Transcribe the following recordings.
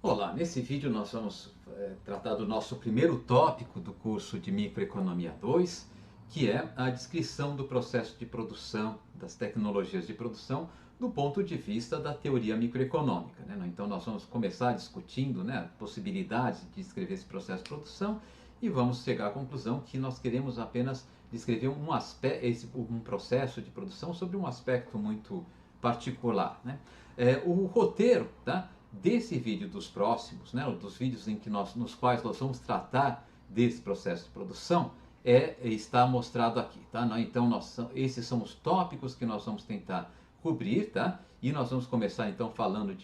Olá, nesse vídeo nós vamos tratar do nosso primeiro tópico do curso de Microeconomia 2, que é a descrição do processo de produção, das tecnologias de produção, do ponto de vista da teoria microeconômica, né? Então nós vamos começar discutindo, né, possibilidades de descrever esse processo de produção e vamos chegar à conclusão que nós queremos apenas descrever um processo de produção sobre um aspecto muito particular, né? O roteiro, tá, desse vídeo dos próximos, né, dos vídeos nos quais nós vamos tratar desse processo de produção, está mostrado aqui, tá? Então esses são os tópicos que nós vamos tentar cobrir, tá? E nós vamos começar então falando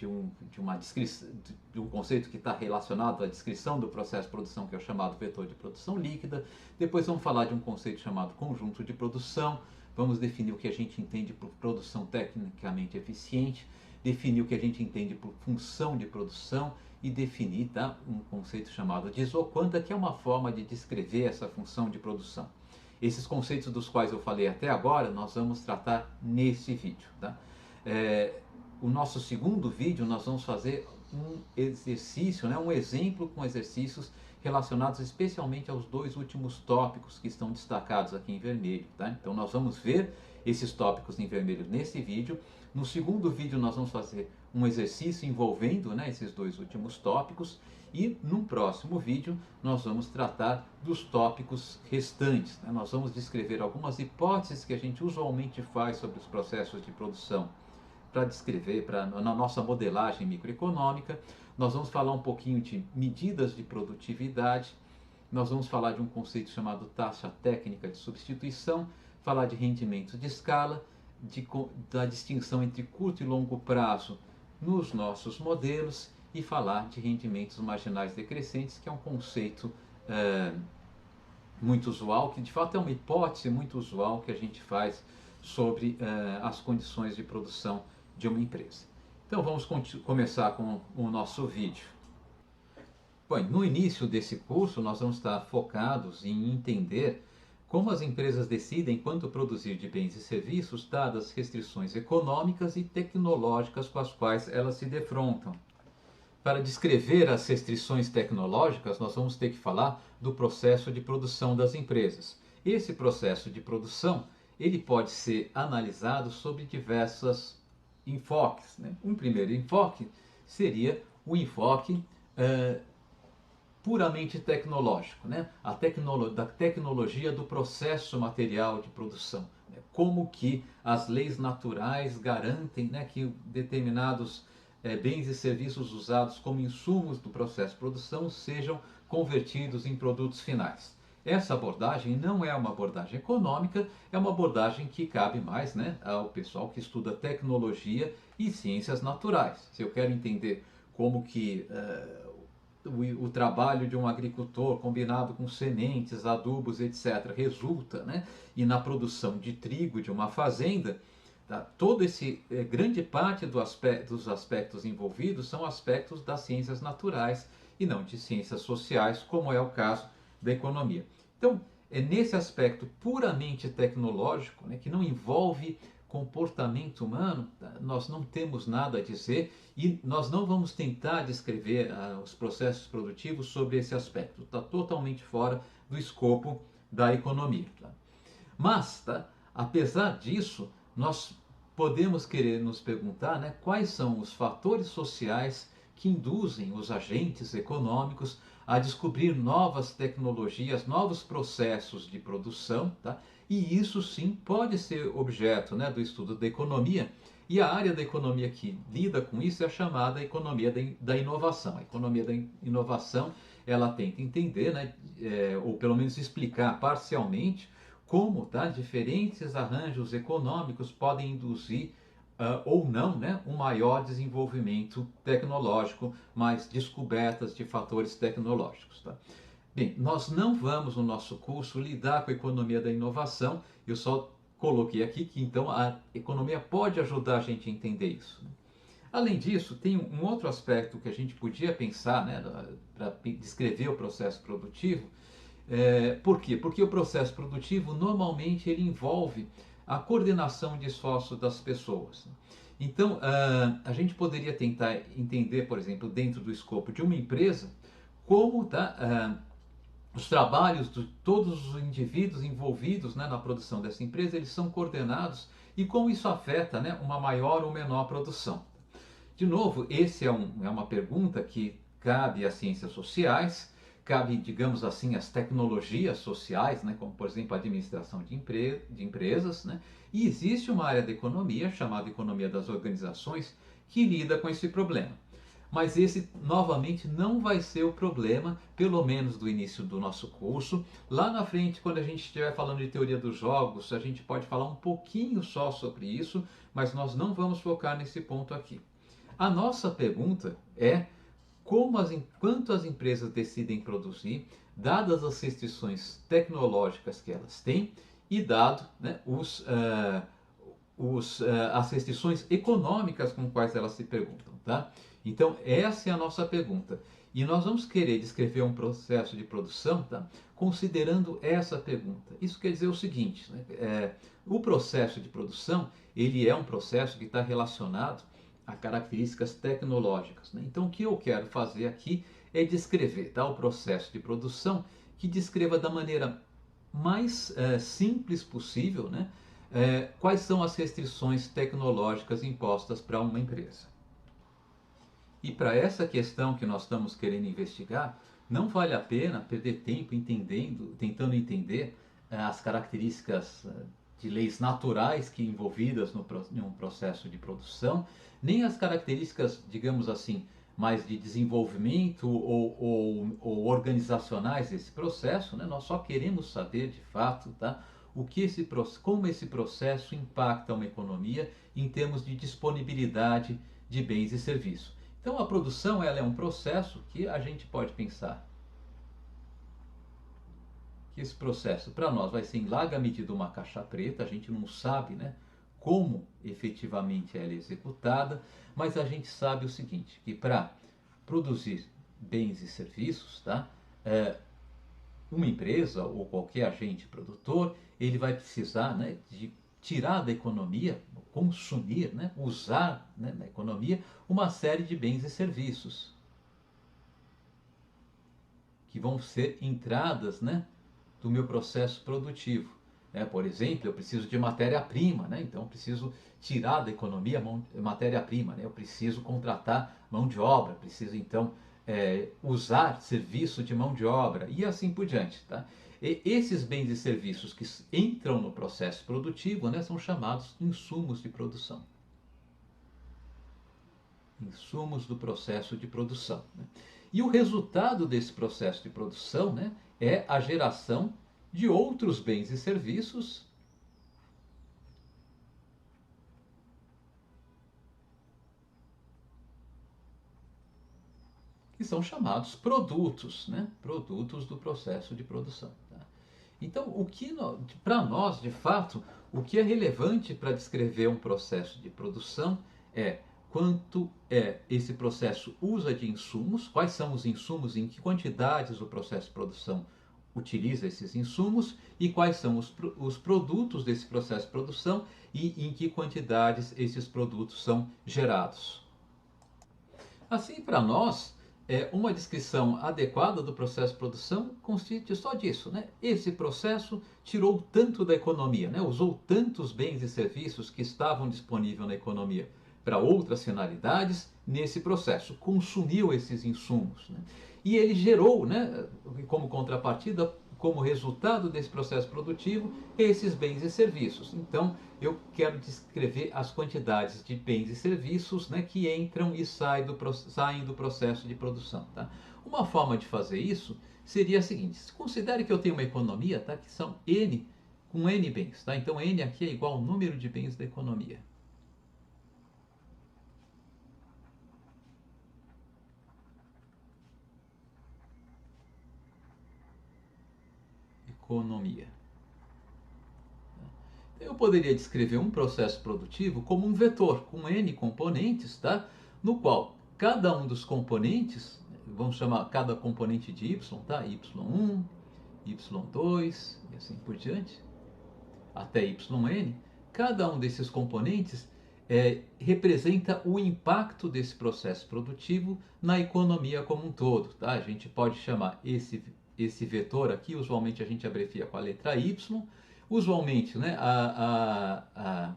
uma descrição, de um conceito que está relacionado à descrição do processo de produção, que é o chamado vetor de produção líquida. Depois vamos falar de um conceito chamado conjunto de produção. Vamos definir o que a gente entende por produção tecnicamente eficiente, definir o que a gente entende por função de produção e definir, tá, um conceito chamado de isoquanta, que é uma forma de descrever essa função de produção. Esses conceitos dos quais eu falei até agora, nós vamos tratar nesse vídeo. Tá? O nosso segundo vídeo, nós vamos fazer um exercício, né, um exemplo com exercícios relacionados especialmente aos dois últimos tópicos que estão destacados aqui em vermelho. Tá? Então nós vamos ver esses tópicos em vermelho nesse vídeo. No segundo vídeo nós vamos fazer um exercício envolvendo, né, esses dois últimos tópicos, e no próximo vídeo nós vamos tratar dos tópicos restantes, né? Nós vamos descrever algumas hipóteses que a gente usualmente faz sobre os processos de produção para descrever, na nossa modelagem microeconômica. Nós vamos falar um pouquinho de medidas de produtividade, nós vamos falar de um conceito chamado taxa técnica de substituição, falar de rendimentos de escala, da distinção entre curto e longo prazo nos nossos modelos e falar de rendimentos marginais decrescentes, que é um conceito muito usual, que de fato é uma hipótese muito usual que a gente faz sobre as condições de produção de uma empresa. Então vamos começar com o nosso vídeo. Bom, no início desse curso nós vamos estar focados em entender como as empresas decidem quanto produzir de bens e serviços, dadas as restrições econômicas e tecnológicas com as quais elas se defrontam. Para descrever as restrições tecnológicas, nós vamos ter que falar do processo de produção das empresas. Esse processo de produção, ele pode ser analisado sob diversos enfoques, né? Um primeiro enfoque seria o enfoque puramente tecnológico, né? Da tecnologia do processo material de produção, né? Como que as leis naturais garantem, né, que determinados bens e serviços usados como insumos do processo de produção sejam convertidos em produtos finais. Essa abordagem não é uma abordagem econômica, é uma abordagem que cabe mais, né, ao pessoal que estuda tecnologia e ciências naturais. Se eu quero entender como que o trabalho de um agricultor combinado com sementes, adubos, etc., resulta, né, e na produção de trigo de uma fazenda, tá? Grande parte dos aspectos envolvidos são aspectos das ciências naturais e não de ciências sociais, como é o caso da economia. Então, nesse aspecto puramente tecnológico, né, que não envolve comportamento humano, nós não temos nada a dizer e nós não vamos tentar descrever os processos produtivos sobre esse aspecto. Está totalmente fora do escopo da economia. Tá? Mas, tá, apesar disso, nós podemos querer nos perguntar, né, quais são os fatores sociais que induzem os agentes econômicos a descobrir novas tecnologias, novos processos de produção, tá? E isso sim pode ser objeto, né, do estudo da economia, e a área da economia que lida com isso é a chamada economia da inovação. A economia da inovação, ela tenta entender, né, ou pelo menos explicar parcialmente como, tá, diferentes arranjos econômicos podem induzir ou não, né, um maior desenvolvimento tecnológico, mais descobertas de fatores tecnológicos. Tá? Bem, nós não vamos no nosso curso lidar com a economia da inovação, eu só coloquei aqui que então a economia pode ajudar a gente a entender isso. Além disso, tem um outro aspecto que a gente podia pensar, né, para descrever o processo produtivo. Por quê? Porque o processo produtivo normalmente ele envolve a coordenação de esforços das pessoas. Então, a gente poderia tentar entender, por exemplo, dentro do escopo de uma empresa, como os trabalhos de todos os indivíduos envolvidos, né, na produção dessa empresa, eles são coordenados e como isso afeta, né, uma maior ou menor produção. De novo, é uma pergunta que cabe às ciências sociais, cabe, digamos assim, às tecnologias sociais, né, como por exemplo a administração de empresas, né, e existe uma área da economia chamada economia das organizações que lida com esse problema. Mas esse, novamente, não vai ser o problema, pelo menos do início do nosso curso. Lá na frente, quando a gente estiver falando de teoria dos jogos, a gente pode falar um pouquinho só sobre isso, mas nós não vamos focar nesse ponto aqui. A nossa pergunta é enquanto as empresas decidem produzir, dadas as restrições tecnológicas que elas têm e dado, né, as restrições econômicas com quais elas se perguntam, tá? Então, essa é a nossa pergunta. E nós vamos querer descrever um processo de produção, tá? Considerando essa pergunta. Isso quer dizer o seguinte, né? O processo de produção, ele é um processo que está relacionado a características tecnológicas, né? Então, o que eu quero fazer aqui é descrever, tá? O processo de produção que descreva da maneira mais simples possível, né? Quais são as restrições tecnológicas impostas para uma empresa. E para essa questão que nós estamos querendo investigar, não vale a pena perder tempo tentando entender as características de leis naturais que envolvidas em um processo de produção, nem as características, digamos assim, mais de desenvolvimento ou organizacionais desse processo, né? Nós só queremos saber de fato, tá? Como esse processo impacta uma economia em termos de disponibilidade de bens e serviços. Então a produção ela é um processo que a gente pode pensar que esse processo para nós vai ser em larga medida uma caixa preta, a gente não sabe, né, como efetivamente ela é executada, mas a gente sabe o seguinte, que para produzir bens e serviços, tá, uma empresa ou qualquer agente produtor, ele vai precisar, né, de tirar da economia, consumir, né, usar, né, na economia uma série de bens e serviços que vão ser entradas, né, do meu processo produtivo. Por exemplo, eu preciso de matéria-prima, né? Então eu preciso tirar da economia matéria-prima, né? Eu preciso contratar mão de obra, preciso então usar serviço de mão de obra e assim por diante. Tá? E esses bens e serviços que entram no processo produtivo, né, são chamados insumos de produção. Insumos do processo de produção. Né? E o resultado desse processo de produção, né, é a geração de outros bens e serviços que são chamados produtos, né? Produtos do processo de produção. Tá? Então, para nós, de fato, o que é relevante para descrever um processo de produção é quanto esse processo usa de insumos, quais são os insumos, em que quantidades o processo de produção utiliza esses insumos e quais são os produtos desse processo de produção e em que quantidades esses produtos são gerados. Assim, para nós, uma descrição adequada do processo de produção consiste só disso, né? Esse processo tirou tanto da economia, né? Usou tantos bens e serviços que estavam disponíveis na economia para outras finalidades nesse processo, consumiu esses insumos, né? E ele gerou, né, como contrapartida, como resultado desse processo produtivo, esses bens e serviços. Então, eu quero descrever as quantidades de bens e serviços, né, que entram e saem do processo de produção. Tá? Uma forma de fazer isso seria a seguinte: considere que eu tenho uma economia, tá, que são N, com N bens. Tá? Então, N aqui é igual ao número de bens da economia. Economia. Eu poderia descrever um processo produtivo como um vetor com N componentes, tá? No qual cada um dos componentes, vamos chamar cada componente de Y, tá? Y1, Y2 e assim por diante, até Yn, cada um desses componentes representa o impacto desse processo produtivo na economia como um todo. Tá? A gente pode chamar esse vetor aqui, usualmente a gente abrevia com a letra Y. Usualmente, né,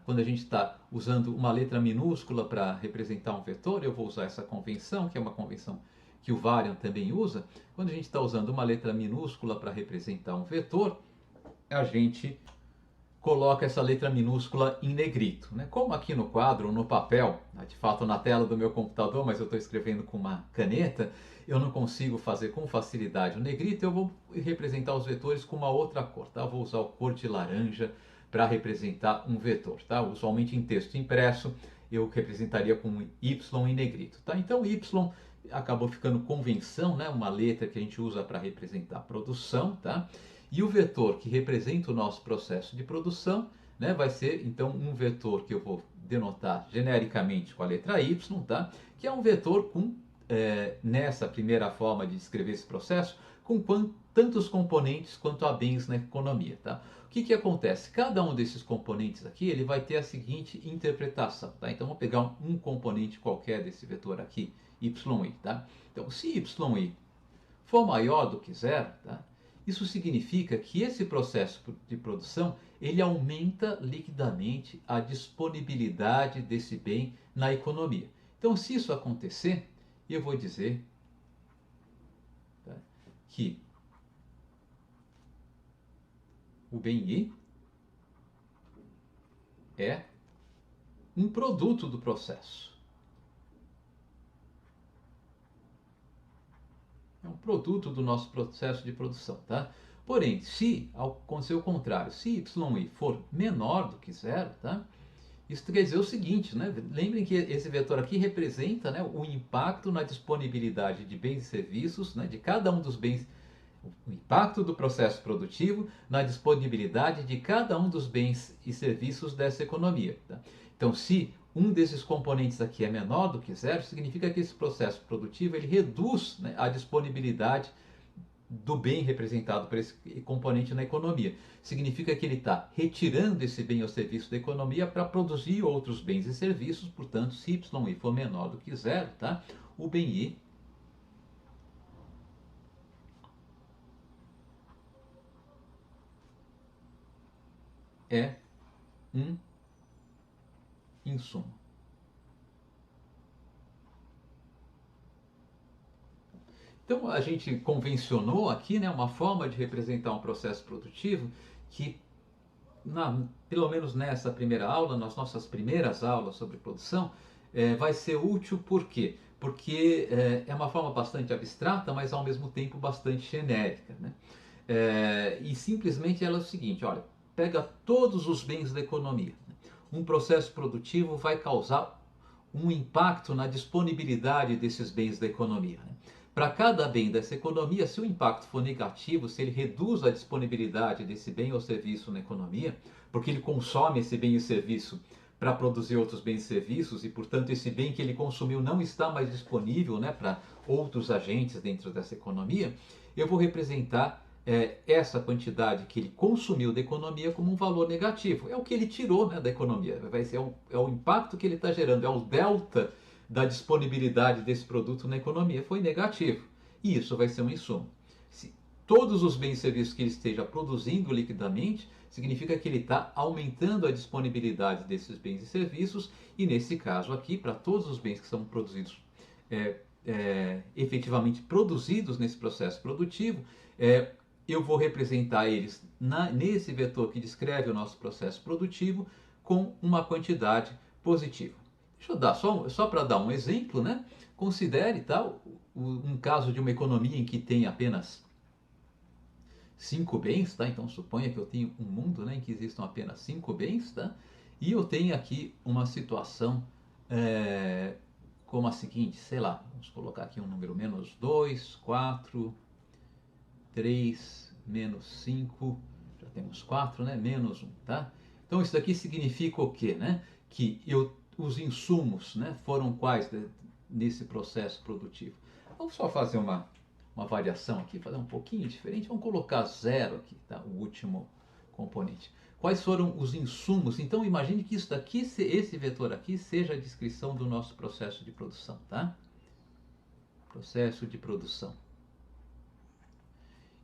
quando a gente está usando uma letra minúscula para representar um vetor, eu vou usar essa convenção, que é uma convenção que o Varian também usa. Quando a gente está usando uma letra minúscula para representar um vetor, a gente coloca essa letra minúscula em negrito. Né? Como aqui no quadro, no papel, de fato na tela do meu computador, mas eu estou escrevendo com uma caneta, eu não consigo fazer com facilidade o negrito, eu vou representar os vetores com uma outra cor. Tá? Eu vou usar a cor de laranja para representar um vetor. Tá? Usualmente em texto impresso, eu representaria com um Y em negrito. Tá? Então Y acabou ficando convenção, né? Uma letra que a gente usa para representar a produção, tá? E o vetor que representa o nosso processo de produção, né, vai ser então um vetor que eu vou denotar genericamente com a letra Y, tá? Que é um vetor com, nessa primeira forma de descrever esse processo, com tantos componentes quanto há bens na economia. Tá? O que acontece? Cada um desses componentes aqui ele vai ter a seguinte interpretação. Tá? Então vamos pegar um componente qualquer desse vetor aqui, yi. Tá? Então se yi for maior do que zero, tá? Isso significa que esse processo de produção ele aumenta liquidamente a disponibilidade desse bem na economia. Então, se isso acontecer, eu vou dizer, tá, que o bem I é um produto do processo. É um produto do nosso processo de produção, tá? Porém, se acontecer o contrário, se yi for menor do que zero, tá? Isso quer dizer o seguinte, né? Lembrem que esse vetor aqui representa, né, o impacto na disponibilidade de bens e serviços, né, de cada um dos bens, o impacto do processo produtivo na disponibilidade de cada um dos bens e serviços dessa economia. Tá? Então, se um desses componentes aqui é menor do que zero, significa que esse processo produtivo ele reduz, né, a disponibilidade do bem representado por esse componente na economia. Significa que ele está retirando esse bem ou serviço da economia para produzir outros bens e serviços. Portanto, se yi for menor do que zero, tá? O bem I é um insumo. Então a gente convencionou aqui, né, uma forma de representar um processo produtivo que, pelo menos nessa primeira aula, nas nossas primeiras aulas sobre produção, vai ser útil. Por quê? Porque é uma forma bastante abstrata, mas ao mesmo tempo bastante genérica. Né? E simplesmente ela é o seguinte, olha, pega todos os bens da economia. Um processo produtivo vai causar um impacto na disponibilidade desses bens da economia. Né? Para cada bem dessa economia, se o impacto for negativo, se ele reduz a disponibilidade desse bem ou serviço na economia, porque ele consome esse bem e serviço para produzir outros bens e serviços, e portanto esse bem que ele consumiu não está mais disponível, né, para outros agentes dentro dessa economia, eu vou representar essa quantidade que ele consumiu da economia como um valor negativo. É o que ele tirou, né, da economia. Vai ser o impacto que ele está gerando, é o delta da disponibilidade desse produto na economia. Foi negativo. E isso vai ser um insumo. Se todos os bens e serviços que ele esteja produzindo liquidamente, significa que ele está aumentando a disponibilidade desses bens e serviços. E nesse caso aqui, para todos os bens que são produzidos, efetivamente produzidos nesse processo produtivo, eu vou representar eles nesse vetor que descreve o nosso processo produtivo com uma quantidade positiva. Deixa eu dar só para dar um exemplo, né? Considere, tá, um caso de uma economia em que tem apenas 5 bens, tá? Então suponha que eu tenho um mundo, né, em que existam apenas 5 bens, tá? E eu tenho aqui uma situação como a seguinte, sei lá, vamos colocar aqui um número menos 2, 4, 3, menos 5, já temos 4, né? Menos 1, tá? Então isso daqui significa o quê, né? Que os insumos, né, foram quais nesse processo produtivo? Vamos só fazer uma variação aqui, fazer um pouquinho diferente. Vamos colocar 0 aqui, tá? O último componente. Quais foram os insumos? Então imagine que isso daqui, esse vetor aqui, seja a descrição do nosso processo de produção, tá? Processo de produção.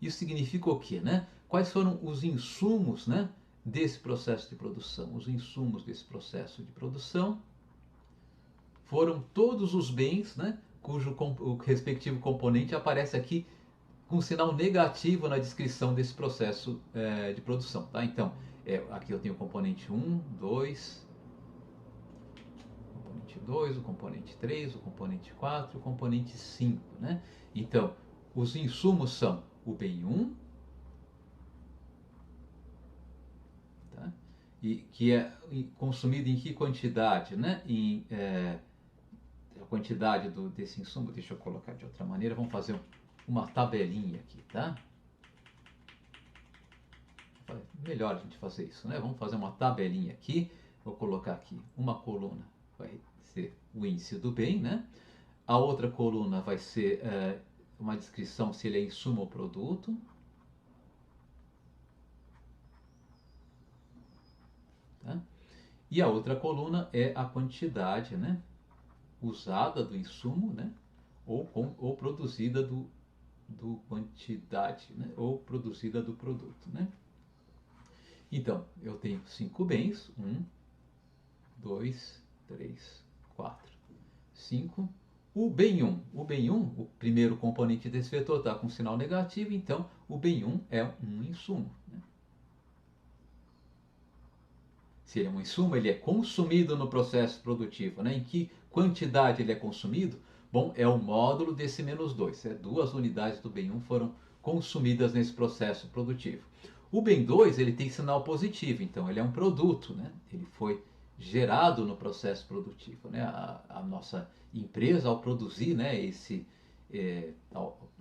Isso significa o quê, né? Quais foram os insumos, né, desse processo de produção? Os insumos desse processo de produção foram todos os bens, né, cujo o respectivo componente aparece aqui com um sinal negativo na descrição desse processo de produção, tá? Então, aqui eu tenho o componente 1, 2, o componente 2, o componente 3, o componente 4, o componente 5, né? Então, os insumos são o bem 1, tá? E que é consumido em que quantidade, né? A quantidade desse insumo, deixa eu colocar de outra maneira, vamos fazer uma tabelinha aqui, tá? Melhor a gente fazer isso, né? Vamos fazer uma tabelinha aqui. Vou colocar aqui uma coluna, vai ser o índice do bem, né? A outra coluna vai ser uma descrição se ele é insumo ou produto. Tá? E a outra coluna é a quantidade, né, usada do insumo, né, ou produzida do quantidade, né, ou produzida do produto, né? Então, eu tenho 5 bens, 1, 2, 3, 4, 5. O bem 1, o primeiro componente desse vetor está com sinal negativo, então o bem 1 é um insumo, né? Se ele é um insumo, ele é consumido no processo produtivo, né? Em que quantidade ele é consumido? Bom, é o módulo desse menos 2. 2 unidades do bem 1 foram consumidas nesse processo produtivo. O bem 2 ele tem sinal positivo, então ele é um produto, né? Ele foi gerado no processo produtivo, né? A nossa empresa, ao produzir, né,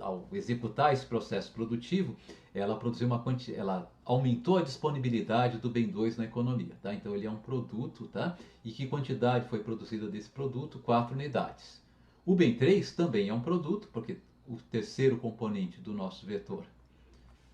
ao executar esse processo produtivo, ela produziu ela aumentou a disponibilidade do bem 2 na economia, tá? Então ele é um produto, tá? E que quantidade foi produzida desse produto? 4 unidades. O bem 3 também é um produto, porque o terceiro componente do nosso vetor,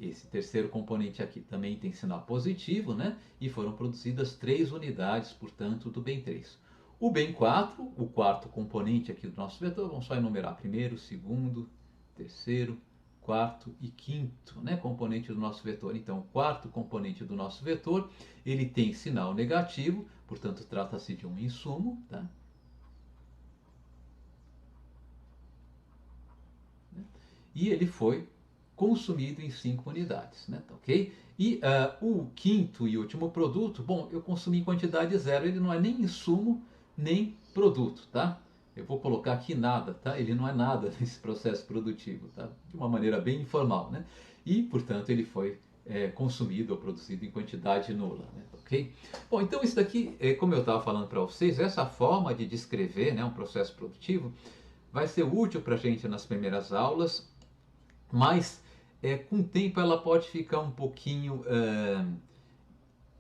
esse terceiro componente aqui também tem sinal positivo, né? E foram produzidas 3 unidades, portanto, do bem 3. O bem 4, o quarto componente aqui do nosso vetor, vamos só enumerar primeiro, segundo, terceiro, quarto e quinto, né, componente do nosso vetor. Então, o quarto componente do nosso vetor, ele tem sinal negativo, portanto, trata-se de um insumo, tá? E ele foi consumido em 5 unidades, né, tá, ok? E o quinto e último produto, bom, eu consumi em quantidade zero, ele não é nem insumo, nem produto, tá? Eu vou colocar aqui nada, tá? Ele não é nada nesse processo produtivo, tá? De uma maneira bem informal, né? E, portanto, ele foi consumido ou produzido em quantidade nula, né? Ok? Bom, então isso daqui, como eu estava falando para vocês, essa forma de descrever, né, um processo produtivo vai ser útil para a gente nas primeiras aulas, mas com o tempo ela pode ficar um pouquinho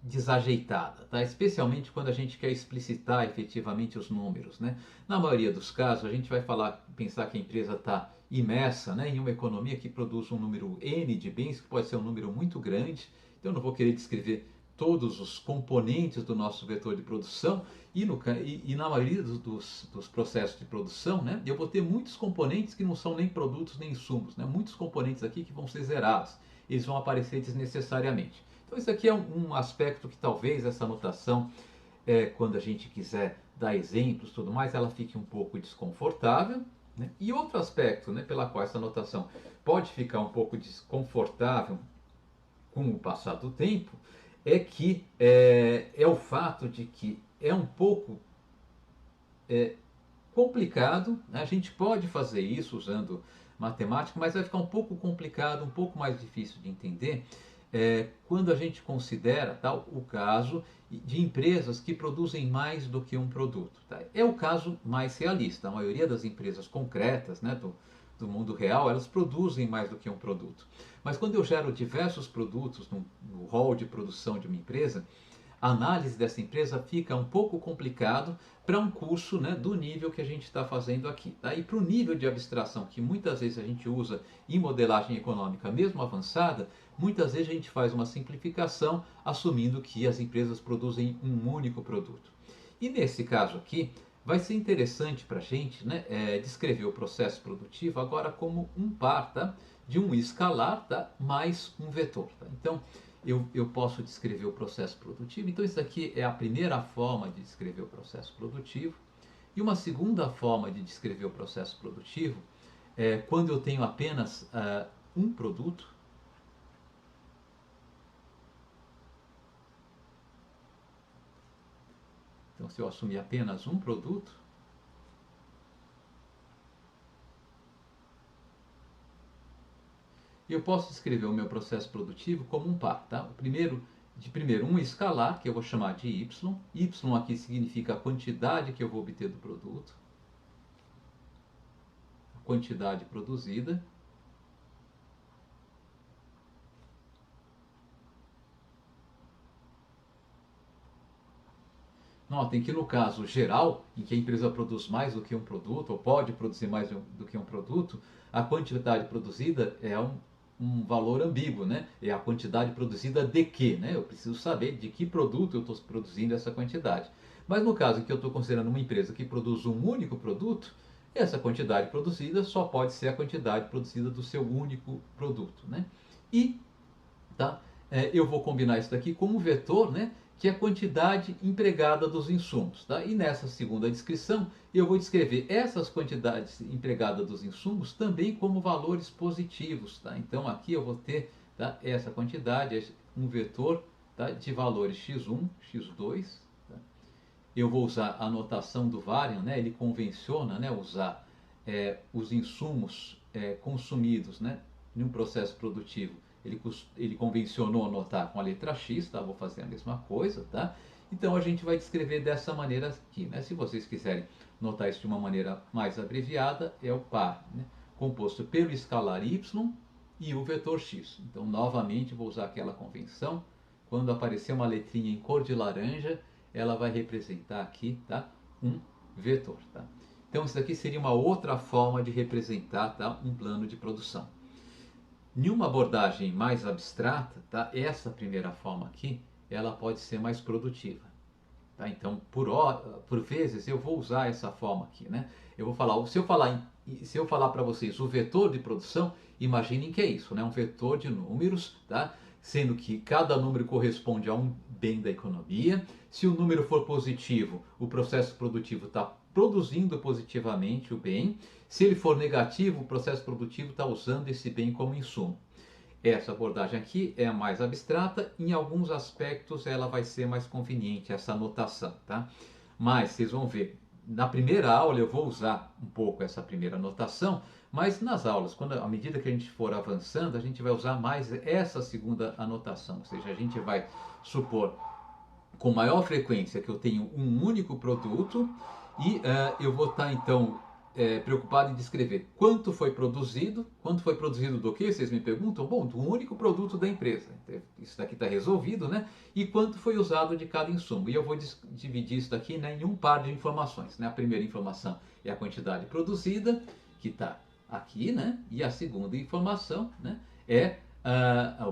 desajeitada, tá? Especialmente quando a gente quer explicitar efetivamente os números, né? Na maioria dos casos, a gente vai pensar que a empresa está imersa, né, em uma economia que produz um número N de bens, que pode ser um número muito grande, então eu não vou querer descrever todos os componentes do nosso vetor de produção, e na maioria dos processos de produção, né, eu vou ter muitos componentes que não são nem produtos nem insumos, né? Muitos componentes aqui que vão ser zerados, eles vão aparecer desnecessariamente. Então isso aqui é um aspecto que talvez essa anotação, quando a gente quiser dar exemplos e tudo mais, ela fique um pouco desconfortável, né? E outro aspecto, né, pela qual essa anotação pode ficar um pouco desconfortável com o passar do tempo, é que é o fato de que é um pouco complicado, né? A gente pode fazer isso usando matemática, mas vai ficar um pouco complicado, um pouco mais difícil de entender quando a gente considera o caso de empresas que produzem mais do que um produto. Tá? É o caso mais realista. A maioria das empresas concretas, né, do mundo real, elas produzem mais do que um produto. Mas quando eu gero diversos produtos no hall de produção de uma empresa, a análise dessa empresa fica um pouco complicado para um curso, né, do nível que a gente está fazendo aqui. Tá? E para o nível de abstração que muitas vezes a gente usa em modelagem econômica, mesmo avançada, muitas vezes a gente faz uma simplificação assumindo que as empresas produzem um único produto. E nesse caso aqui, vai ser interessante para a gente, né, descrever o processo produtivo agora como um par, tá, de um escalar, tá, mais um vetor. Tá? Então, eu posso descrever o processo produtivo. Então, isso aqui é a primeira forma de descrever o processo produtivo. E uma segunda forma de descrever o processo produtivo é quando eu tenho apenas um produto. Então, se eu assumir apenas um produto, eu posso descrever o meu processo produtivo como um par. Tá? Primeiro, um escalar, que eu vou chamar de y. Y aqui significa a quantidade que eu vou obter do produto, a quantidade produzida. Notem que no caso geral, em que a empresa produz mais do que um produto, ou pode produzir mais do que um produto, a quantidade produzida é um valor ambíguo, né? É a quantidade produzida de quê, né? Eu preciso saber de que produto eu estou produzindo essa quantidade. Mas no caso em que eu estou considerando uma empresa que produz um único produto, essa quantidade produzida só pode ser a quantidade produzida do seu único produto, né? E tá? Eu vou combinar isso daqui com um vetor, né, que é a quantidade empregada dos insumos. Tá? E nessa segunda descrição, eu vou descrever essas quantidades empregadas dos insumos também como valores positivos. Tá? Então aqui eu vou ter, tá, essa quantidade, um vetor, tá, de valores x1, x2. Tá? Eu vou usar a notação do variant, né, ele convenciona, né, usar os insumos consumidos, né, em um processo produtivo. Ele convencionou anotar com a letra X, tá? Vou fazer a mesma coisa, tá? Então a gente vai descrever dessa maneira aqui, né? Se vocês quiserem notar isso de uma maneira mais abreviada, é o par, né, composto pelo escalar y e o vetor x. Então, novamente, vou usar aquela convenção. Quando aparecer uma letrinha em cor de laranja, ela vai representar aqui, tá, um vetor. Tá? Então, isso daqui seria uma outra forma de representar, tá, um plano de produção. Em uma abordagem mais abstrata, tá, essa primeira forma aqui, ela pode ser mais produtiva. Tá? Então, por vezes, eu vou usar essa forma aqui. Né? Eu vou falar, se eu falar para vocês o vetor de produção, imaginem que é isso, né? Um vetor de números, tá? Sendo que cada número corresponde a um bem da economia. Se o número for positivo, o processo produtivo está produzindo positivamente o bem. Se ele for negativo, o processo produtivo está usando esse bem como insumo. Essa abordagem aqui é a mais abstrata, em alguns aspectos ela vai ser mais conveniente, essa anotação, tá? Mas vocês vão ver, na primeira aula eu vou usar um pouco essa primeira anotação, mas nas aulas, à medida que a gente for avançando, a gente vai usar mais essa segunda anotação, ou seja, a gente vai supor com maior frequência que eu tenho um único produto e eu vou estar então preocupado em descrever quanto foi produzido do que, vocês me perguntam? Bom, do único produto da empresa. Isso daqui está resolvido, né? E quanto foi usado de cada insumo. E eu vou dividir isso daqui, né, em um par de informações. Né? A primeira informação é a quantidade produzida, que está aqui, né? E a segunda informação, né, é a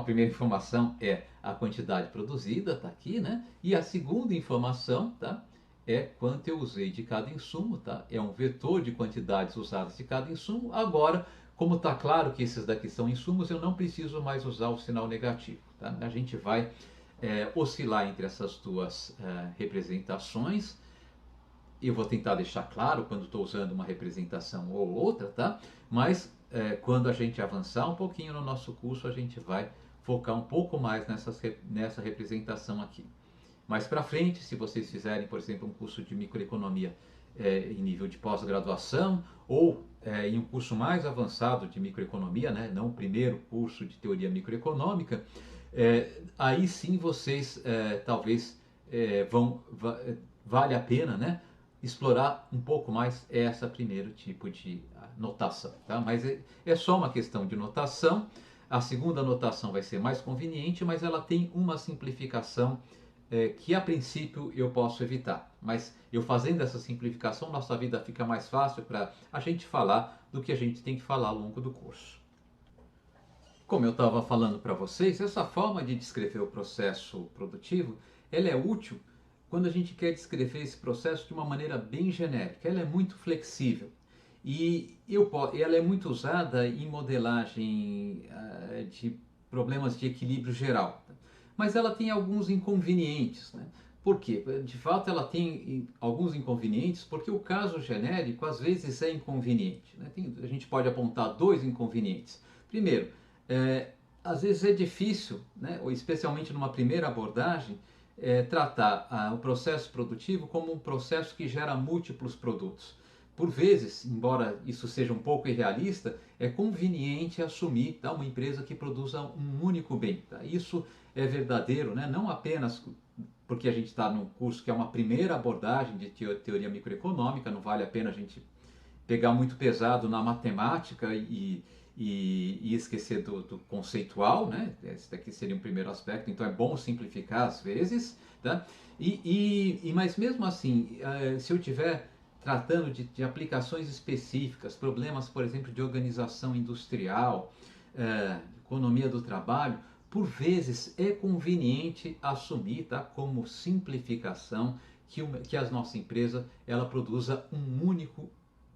primeira informação é a quantidade produzida, está aqui, né? E a segunda informação, tá, é quanto eu usei de cada insumo, tá? É um vetor de quantidades usadas de cada insumo. Agora, como está claro que esses daqui são insumos, eu não preciso mais usar o sinal negativo, tá? A gente vai oscilar entre essas duas representações. Eu vou tentar deixar claro quando estou usando uma representação ou outra, tá? Mas quando a gente avançar um pouquinho no nosso curso, a gente vai focar um pouco mais nessa representação aqui. Mais para frente, se vocês fizerem, por exemplo, um curso de microeconomia em nível de pós-graduação ou em um curso mais avançado de microeconomia, né? Não o primeiro curso de teoria microeconômica, aí sim vocês talvez vale a pena, né, explorar um pouco mais essa primeiro tipo de notação, tá? Mas é só uma questão de notação. A segunda notação vai ser mais conveniente, mas ela tem uma simplificação que a princípio eu posso evitar. Mas eu fazendo essa simplificação, nossa vida fica mais fácil para a gente falar do que a gente tem que falar ao longo do curso. Como eu estava falando para vocês, essa forma de descrever o processo produtivo, ela é útil quando a gente quer descrever esse processo de uma maneira bem genérica. Ela é muito flexível e ela é muito usada em modelagem de problemas de equilíbrio geral. Mas ela tem alguns inconvenientes, né? Por quê? De fato, ela tem alguns inconvenientes porque o caso genérico às vezes é inconveniente, né? A gente pode apontar dois inconvenientes. Primeiro, às vezes é difícil, né, ou especialmente numa primeira abordagem, tratar o processo produtivo como um processo que gera múltiplos produtos. Por vezes, embora isso seja um pouco irrealista, é conveniente assumir, tá, uma empresa que produza um único bem. Tá? Isso é verdadeiro, né, não apenas porque a gente está num curso que é uma primeira abordagem de teoria microeconômica, não vale a pena a gente pegar muito pesado na matemática e esquecer do conceitual, né? Esse daqui seria um primeiro aspecto, então é bom simplificar às vezes, tá? Mas mesmo assim, se eu tiver tratando de aplicações específicas, problemas, por exemplo, de organização industrial, economia do trabalho, por vezes é conveniente assumir, tá, como simplificação que a nossa empresa ela produza um único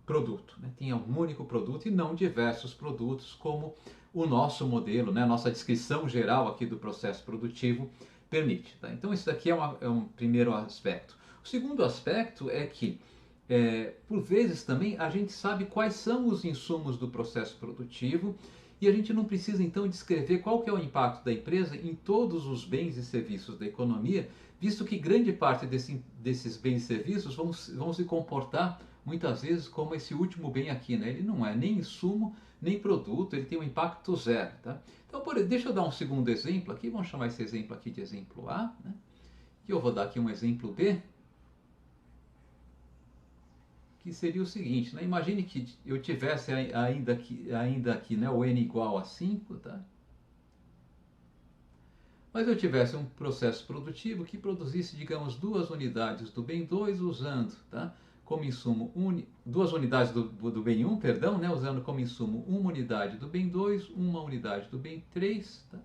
produto, né? Tenha um único produto e não diversos produtos, como o nosso modelo, né? A nossa descrição geral aqui do processo produtivo permite. Tá? Então, isso daqui é um primeiro aspecto. O segundo aspecto é que, por vezes também, a gente sabe quais são os insumos do processo produtivo e a gente não precisa, então, descrever qual que é o impacto da empresa em todos os bens e serviços da economia, visto que grande parte desses bens e serviços vão se comportar muitas vezes como esse último bem aqui, né? Ele não é nem insumo, nem produto, ele tem um impacto zero, tá? Então, deixa eu dar um segundo exemplo aqui, vamos chamar esse exemplo aqui de exemplo A, né? E eu vou dar aqui um exemplo B, que seria o seguinte, né? Imagine que eu tivesse ainda aqui, né, o n igual a 5, tá? Mas eu tivesse um processo produtivo que produzisse, digamos, 2 unidades do bem 2 usando, tá, como insumo duas unidades do bem 1, perdão, né, usando como insumo uma unidade do bem 2, uma unidade do bem 3, tá,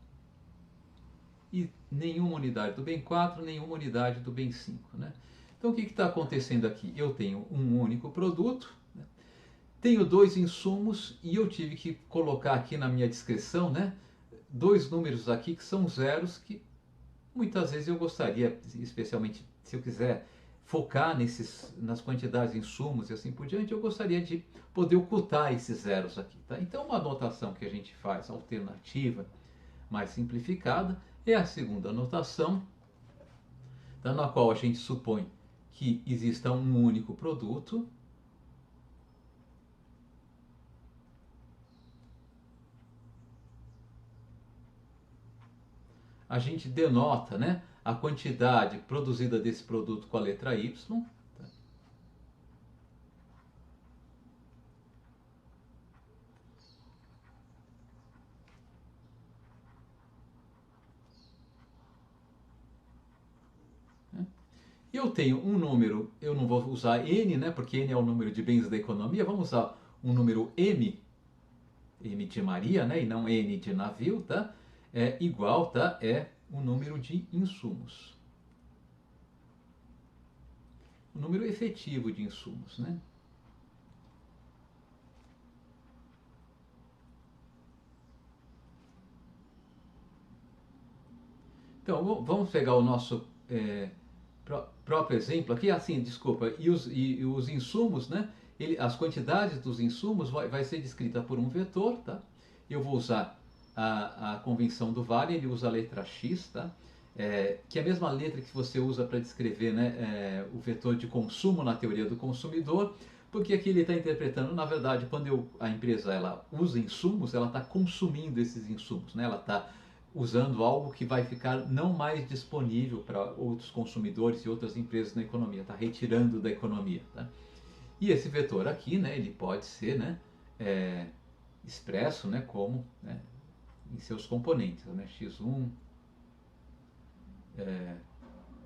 e nenhuma unidade do bem 4, nenhuma unidade do bem 5. Né? Então o que está acontecendo aqui? Eu tenho um único produto, né, tenho dois insumos e eu tive que colocar aqui na minha descrição, né, dois números aqui que são zeros que muitas vezes eu gostaria, especialmente se eu quiser focar nas quantidades de insumos e assim por diante, eu gostaria de poder ocultar esses zeros aqui. Tá? Então, uma anotação que a gente faz alternativa, mais simplificada, é a segunda anotação, tá? Na qual a gente supõe que exista um único produto. A gente denota, né, a quantidade produzida desse produto com a letra Y. Tá? E eu tenho um número, eu não vou usar N, né, porque N é o número de bens da economia, vamos usar um número M, M de Maria, né, e não N de navio, tá? É igual, tá? É o número de insumos. O número efetivo de insumos, né? Então, vamos pegar o nosso próprio exemplo aqui, assim, desculpa, e os insumos, né? As quantidades dos insumos vai ser descrita por um vetor, tá? Eu vou usar a convenção do Vale, ele usa a letra X, tá? Que é a mesma letra que você usa para descrever, né, o vetor de consumo na teoria do consumidor, porque aqui ele está interpretando, na verdade, quando a empresa ela usa insumos, ela está consumindo esses insumos, né? Ela está usando algo que vai ficar não mais disponível para outros consumidores e outras empresas na economia, está retirando da economia. Tá? E esse vetor aqui, né, ele pode ser, né, expresso, né, como, né, em seus componentes, né, x1,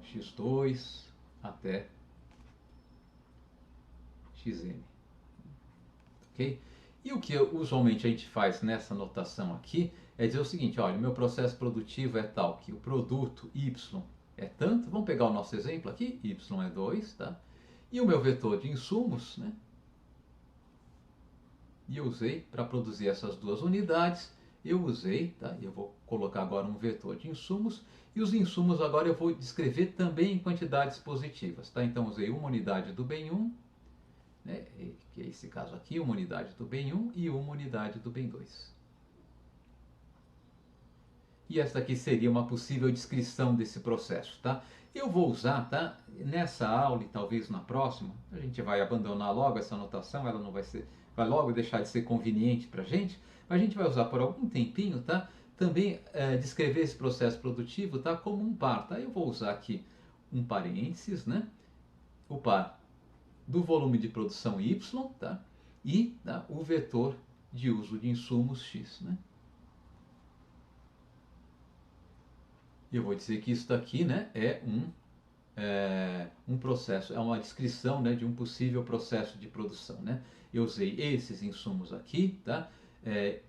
x2 até xn. Ok? E o que usualmente a gente faz nessa notação aqui é dizer o seguinte, olha, o meu processo produtivo é tal que o produto y é tanto, vamos pegar o nosso exemplo aqui, y é 2, tá? E o meu vetor de insumos, né? E eu usei para produzir essas duas unidades, eu usei, tá? Eu vou colocar agora um vetor de insumos, e os insumos agora eu vou descrever também em quantidades positivas, tá? Então usei uma unidade do bem 1, né? Que é esse caso aqui, uma unidade do bem 1 e uma unidade do bem 2. E esta aqui seria uma possível descrição desse processo, tá? Eu vou usar, tá? Nessa aula e talvez na próxima, a gente vai abandonar logo essa anotação, ela não vai ser, vai logo deixar de ser conveniente para a gente, mas a gente vai usar por algum tempinho, tá? Também descrever esse processo produtivo, tá? Como um par, tá? Eu vou usar aqui um parênteses, né? O par do volume de produção y, tá? E tá? O vetor de uso de insumos x, né? Eu vou dizer que isso daqui, né, um processo, é uma descrição, né, de um possível processo de produção, né? Eu usei esses insumos aqui, tá? É,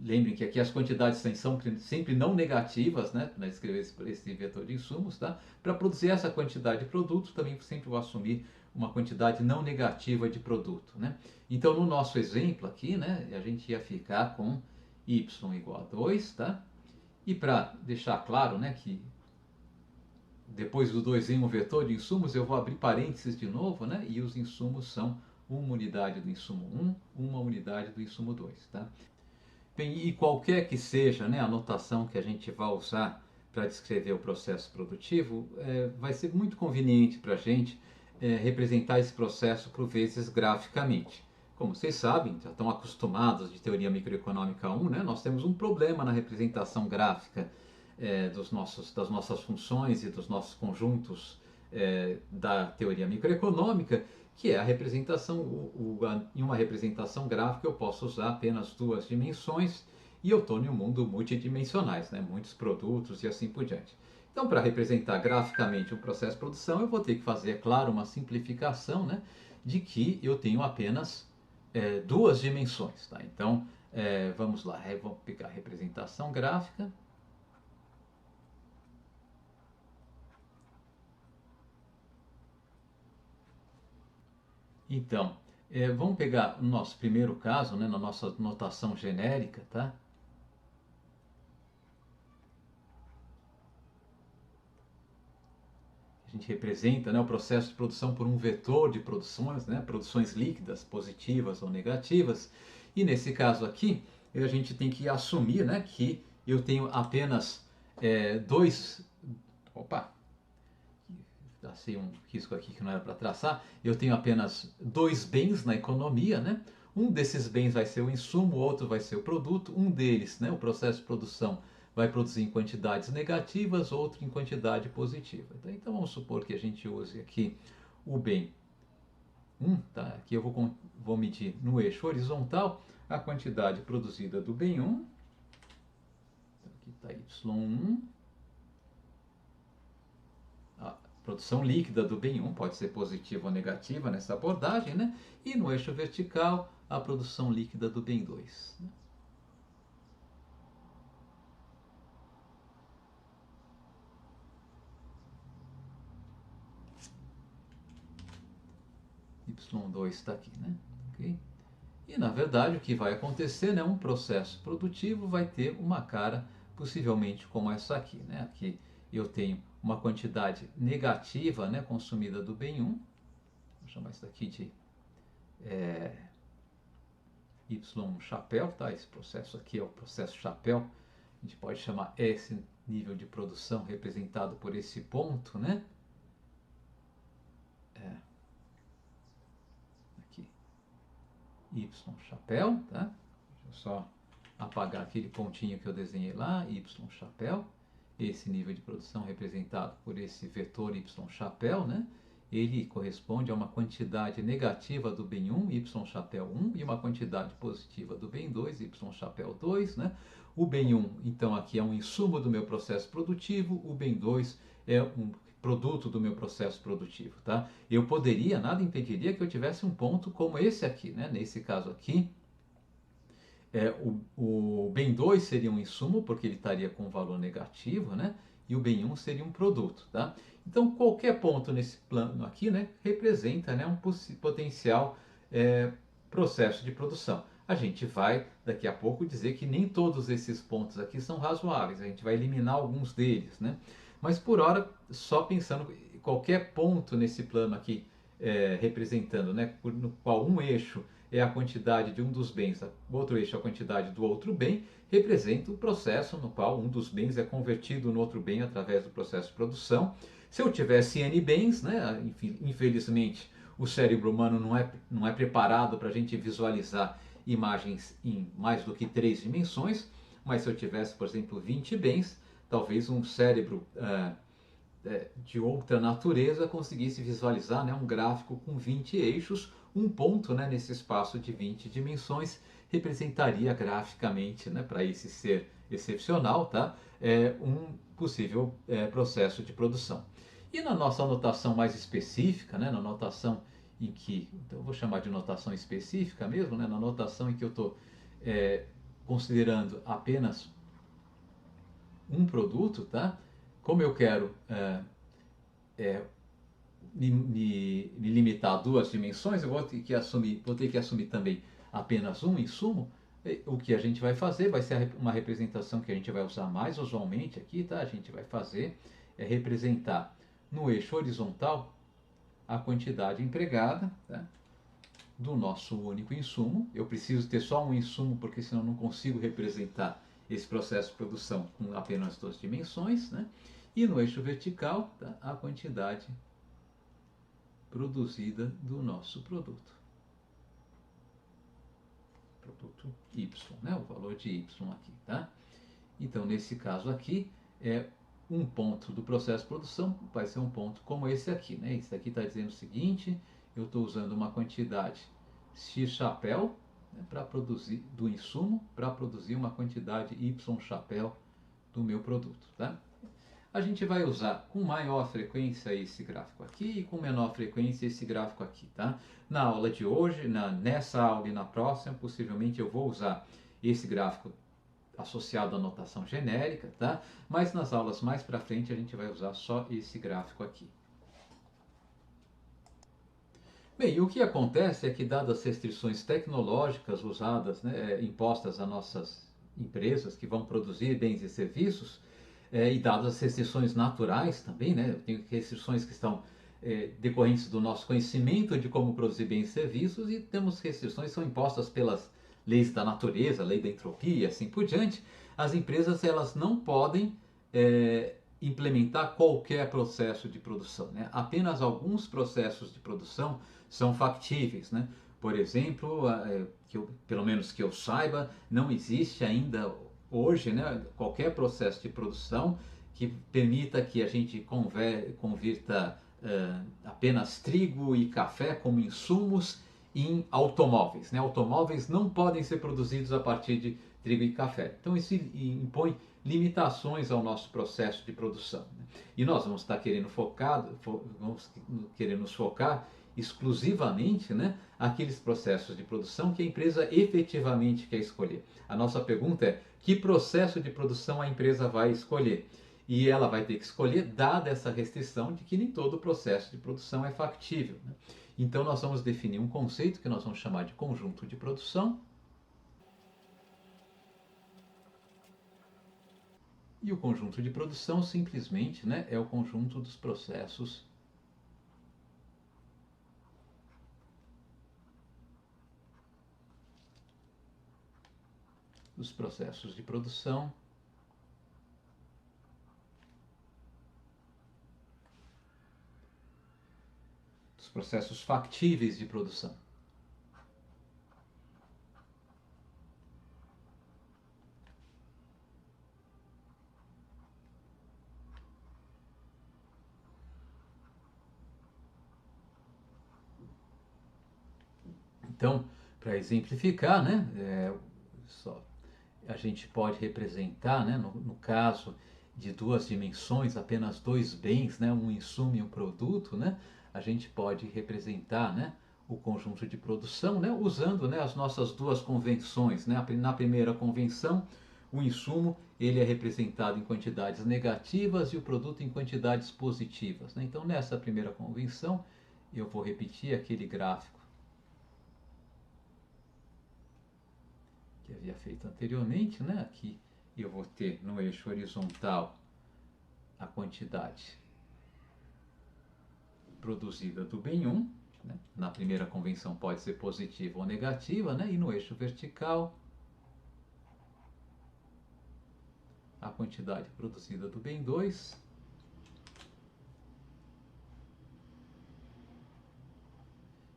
lembrem que aqui as quantidades são sempre não negativas, né, para escrever esse vetor de insumos, tá? Para produzir essa quantidade de produtos, também sempre vou assumir uma quantidade não negativa de produto, né? Então, no nosso exemplo aqui, né, a gente ia ficar com y igual a 2, tá? E para deixar claro, né, que depois do 2 em um vetor de insumos, eu vou abrir parênteses de novo, né, e os insumos são uma unidade do insumo 1, uma unidade do insumo 2. Tá? Bem, e qualquer que seja, né, a notação que a gente vai usar para descrever o processo produtivo, vai ser muito conveniente para a gente representar esse processo por vezes graficamente. Como vocês sabem, já estão acostumados de teoria microeconômica 1, né? Nós temos um problema na representação gráfica das nossas funções e dos nossos conjuntos da teoria microeconômica, que é a representação, em uma representação gráfica eu posso usar apenas duas dimensões e eu estou em um mundo multidimensionais, né? Muitos produtos e assim por diante. Então, para representar graficamente um processo de produção, eu vou ter que fazer, é claro, uma simplificação, né, de que eu tenho apenas duas dimensões. Tá? Então, vamos lá, vamos pegar a representação gráfica. Então, vamos pegar o nosso primeiro caso, né, na nossa notação genérica, tá? A gente representa, né, o processo de produção por um vetor de produções, né, produções líquidas, positivas ou negativas. E nesse caso aqui, a gente tem que assumir, né, que eu tenho apenas dois... Opa! Tracei um risco aqui que não era para traçar. Eu tenho apenas dois bens na economia, né? Um desses bens vai ser o insumo, o outro vai ser o produto. Um deles, né, o processo de produção, vai produzir em quantidades negativas, outro em quantidade positiva. Então vamos supor que a gente use aqui o bem 1, tá? Aqui eu vou medir no eixo horizontal a quantidade produzida do bem 1. Aqui está y1. A produção líquida do bem 1 pode ser positiva ou negativa nessa abordagem, né? E no eixo vertical a produção líquida do bem 2. Né? Y2 está aqui, né? Okay? E na verdade o que vai acontecer, né? Um processo produtivo vai ter uma cara possivelmente como essa aqui, né? Aqui eu tenho uma quantidade negativa, né, consumida do bem 1. Vou chamar isso daqui de Y chapéu, tá? Esse processo aqui é o processo chapéu. A gente pode chamar esse nível de produção representado por esse ponto, né? Aqui, Y chapéu, tá? Deixa eu só apagar aquele pontinho que eu desenhei lá, Y chapéu. Esse nível de produção representado por esse vetor Y chapéu, né? Ele corresponde a uma quantidade negativa do bem 1, Y chapéu 1, e uma quantidade positiva do bem 2, Y chapéu 2, né? O bem 1, então, aqui é um insumo do meu processo produtivo, o bem 2 é um produto do meu processo produtivo, tá? Eu poderia, nada impediria que eu tivesse um ponto como esse aqui, né? Nesse caso aqui, o bem 2 seria um insumo, porque ele estaria com valor negativo, né? E o bem 1 seria um produto, tá? Então, qualquer ponto nesse plano aqui, né, representa, né, um potencial processo de produção. A gente vai, daqui a pouco, dizer que nem todos esses pontos aqui são razoáveis. A gente vai eliminar alguns deles, né? Mas, por hora, só pensando qualquer ponto nesse plano aqui, representando, né, no qual um eixo é a quantidade de um dos bens, o outro eixo é a quantidade do outro bem, representa o processo no qual um dos bens é convertido no outro bem através do processo de produção. Se eu tivesse N bens, né, infelizmente o cérebro humano não é preparado para a gente visualizar imagens em mais do que 3 dimensões, mas se eu tivesse, por exemplo, 20 bens, talvez um cérebro de outra natureza conseguisse visualizar, né, um gráfico com 20 eixos, um ponto, né, nesse espaço de 20 dimensões representaria graficamente, né, para esse ser excepcional, tá, um possível processo de produção. E na nossa notação mais específica, né, na notação em que, então eu vou chamar de notação específica mesmo, né, na notação em que eu estou considerando apenas um produto, tá? Como eu quero me limitar a 2 dimensões, eu vou ter que assumir também apenas um insumo. O que a gente vai fazer vai ser uma representação que a gente vai usar mais usualmente aqui, tá? A gente vai fazer representar no eixo horizontal a quantidade empregada, tá, do nosso único insumo. Eu preciso ter só um insumo porque senão não consigo representar esse processo de produção com apenas 2 dimensões, né? E no eixo vertical, tá, a quantidade produzida do nosso produto. Produto Y, né? O valor de Y aqui, tá? Então, nesse caso aqui, um ponto do processo de produção vai ser um ponto como esse aqui, né? Esse aqui está dizendo o seguinte: eu estou usando uma quantidade X chapéu, né, para produzir do insumo para produzir uma quantidade Y chapéu do meu produto, tá? A gente vai usar com maior frequência esse gráfico aqui e com menor frequência esse gráfico aqui, tá? Na aula de hoje, nessa aula e na próxima, possivelmente eu vou usar esse gráfico associado à notação genérica, tá? Mas nas aulas mais para frente a gente vai usar só esse gráfico aqui. Bem, o que acontece é que, dadas as restrições tecnológicas usadas, né, impostas a nossas empresas que vão produzir bens e serviços, e dadas as restrições naturais também, né, eu tenho restrições que estão decorrentes do nosso conhecimento de como produzir bens e serviços, e temos restrições que são impostas pelas leis da natureza, lei da entropia e assim por diante. As empresas elas não podem implementar qualquer processo de produção, né? Apenas alguns processos de produção são factíveis, né? Por exemplo, pelo menos que eu saiba, não existe ainda hoje, né, qualquer processo de produção que permita que a gente convirta apenas trigo e café como insumos em automóveis, né? Automóveis não podem ser produzidos a partir de trigo e café. Então isso impõe limitações ao nosso processo de produção, né? E nós vamos estar vamos querer nos focar exclusivamente, né, aqueles processos de produção que a empresa efetivamente quer escolher. A nossa pergunta é: que processo de produção a empresa vai escolher? E ela vai ter que escolher, dada essa restrição de que nem todo processo de produção é factível, né? Então nós vamos definir um conceito que nós vamos chamar de conjunto de produção. E o conjunto de produção simplesmente, né, é o conjunto dos processos de produção dos processos factíveis de produção. Então, para exemplificar, né, a gente pode representar, né, no caso de duas dimensões, apenas dois bens, né, um insumo e um produto, né, a gente pode representar, né, o conjunto de produção, né, usando, né, as nossas duas convenções, né. Na primeira convenção, o insumo ele é representado em quantidades negativas e o produto em quantidades positivas, né. Então, nessa primeira convenção, eu vou repetir aquele gráfico que havia feito anteriormente, né. Aqui eu vou ter no eixo horizontal a quantidade produzida do bem 1, né? Na primeira convenção pode ser positiva ou negativa, né? E no eixo vertical a quantidade produzida do bem 2.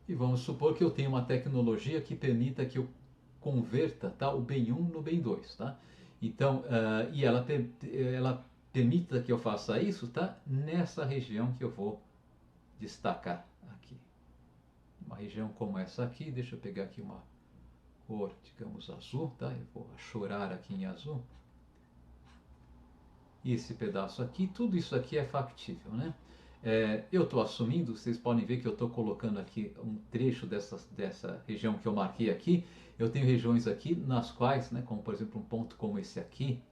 E vamos supor que eu tenho uma tecnologia que permita que eu converta, tá, o bem 1 no bem 2, tá? Então, e ela permita que eu faça isso, tá? Nessa região que eu vou destacar aqui. Uma região como essa aqui, deixa eu pegar aqui uma cor, digamos, azul, tá? Eu vou chorar aqui em azul. E esse pedaço aqui, tudo isso aqui é factível, né? Eu estou assumindo, vocês podem ver que eu estou colocando aqui um trecho dessa região que eu marquei aqui. Eu tenho regiões aqui nas quais, né, como por exemplo um ponto como esse aqui,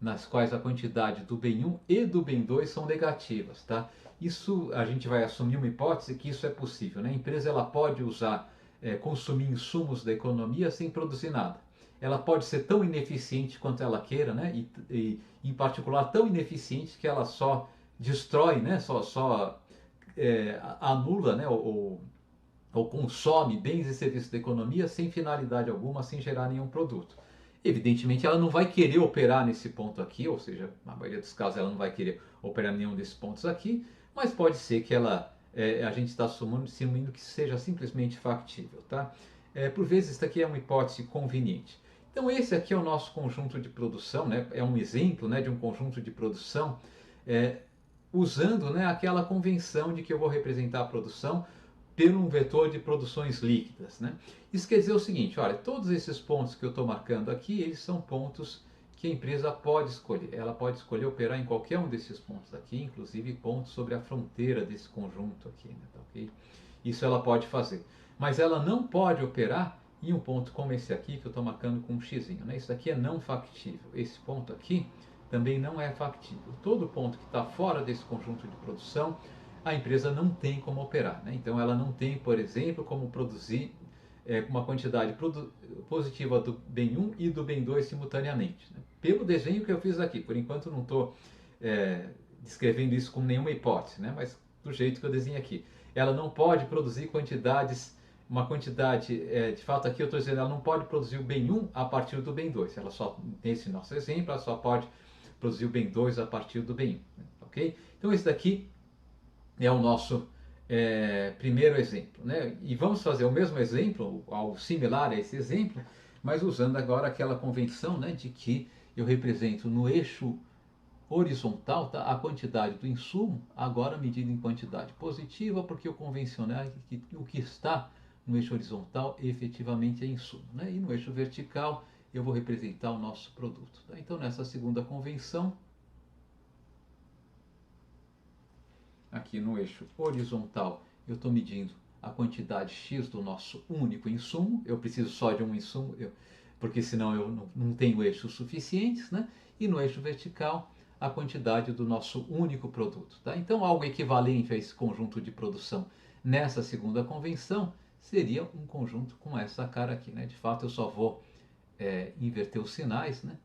nas quais a quantidade do bem 1 e do bem 2 são negativas, tá? Isso, a gente vai assumir uma hipótese que isso é possível, né? A empresa ela pode usar, consumir insumos da economia sem produzir nada. Ela pode ser tão ineficiente quanto ela queira, né? E em particular tão ineficiente que ela só destrói, né? Só anula, né? Ou consome bens e serviços da economia sem finalidade alguma, sem gerar nenhum produto. Evidentemente, ela não vai querer operar nesse ponto aqui, ou seja, na maioria dos casos ela não vai querer operar em nenhum desses pontos aqui, mas pode ser que a gente está assumindo que seja simplesmente factível, tá? Por vezes, isso aqui é uma hipótese conveniente. Então, esse aqui é o nosso conjunto de produção, né? É um exemplo, né, de um conjunto de produção usando, né, aquela convenção de que eu vou representar a produção por um vetor de produções líquidas, né? Isso quer dizer o seguinte, olha, todos esses pontos que eu estou marcando aqui, eles são pontos que a empresa pode escolher. Ela pode escolher operar em qualquer um desses pontos aqui, inclusive pontos sobre a fronteira desse conjunto aqui, né? Tá, okay? Isso ela pode fazer. Mas ela não pode operar em um ponto como esse aqui, que eu estou marcando com um x, né? Isso aqui é não factível. Esse ponto aqui também não é factível. Todo ponto que está fora desse conjunto de produção, a empresa não tem como operar, né? Então ela não tem, por exemplo, como produzir uma quantidade positiva do bem 1 e do bem 2 simultaneamente, né? Pelo desenho que eu fiz aqui, por enquanto não estou descrevendo isso como nenhuma hipótese, né? Mas do jeito que eu desenho aqui. Ela não pode produzir uma quantidade, de fato aqui eu estou dizendo, ela não pode produzir o bem 1 a partir do bem 2. Ela só, nesse nosso exemplo, ela só pode produzir o bem 2 a partir do bem 1, né? Ok? Então esse daqui é o nosso primeiro exemplo, né? E vamos fazer o mesmo exemplo, algo similar a esse exemplo, mas usando agora aquela convenção, né, de que eu represento no eixo horizontal, tá, a quantidade do insumo, agora medida em quantidade positiva, porque eu convencionei que o que está no eixo horizontal efetivamente é insumo, né? E no eixo vertical eu vou representar o nosso produto, tá? Então nessa segunda convenção, aqui no eixo horizontal, eu estou medindo a quantidade X do nosso único insumo. Eu preciso só de um insumo, porque senão eu não tenho eixos suficientes, né? E no eixo vertical, a quantidade do nosso único produto, tá? Então, algo equivalente a esse conjunto de produção nessa segunda convenção seria um conjunto com essa cara aqui, né? De fato, eu só vou inverter os sinais, né?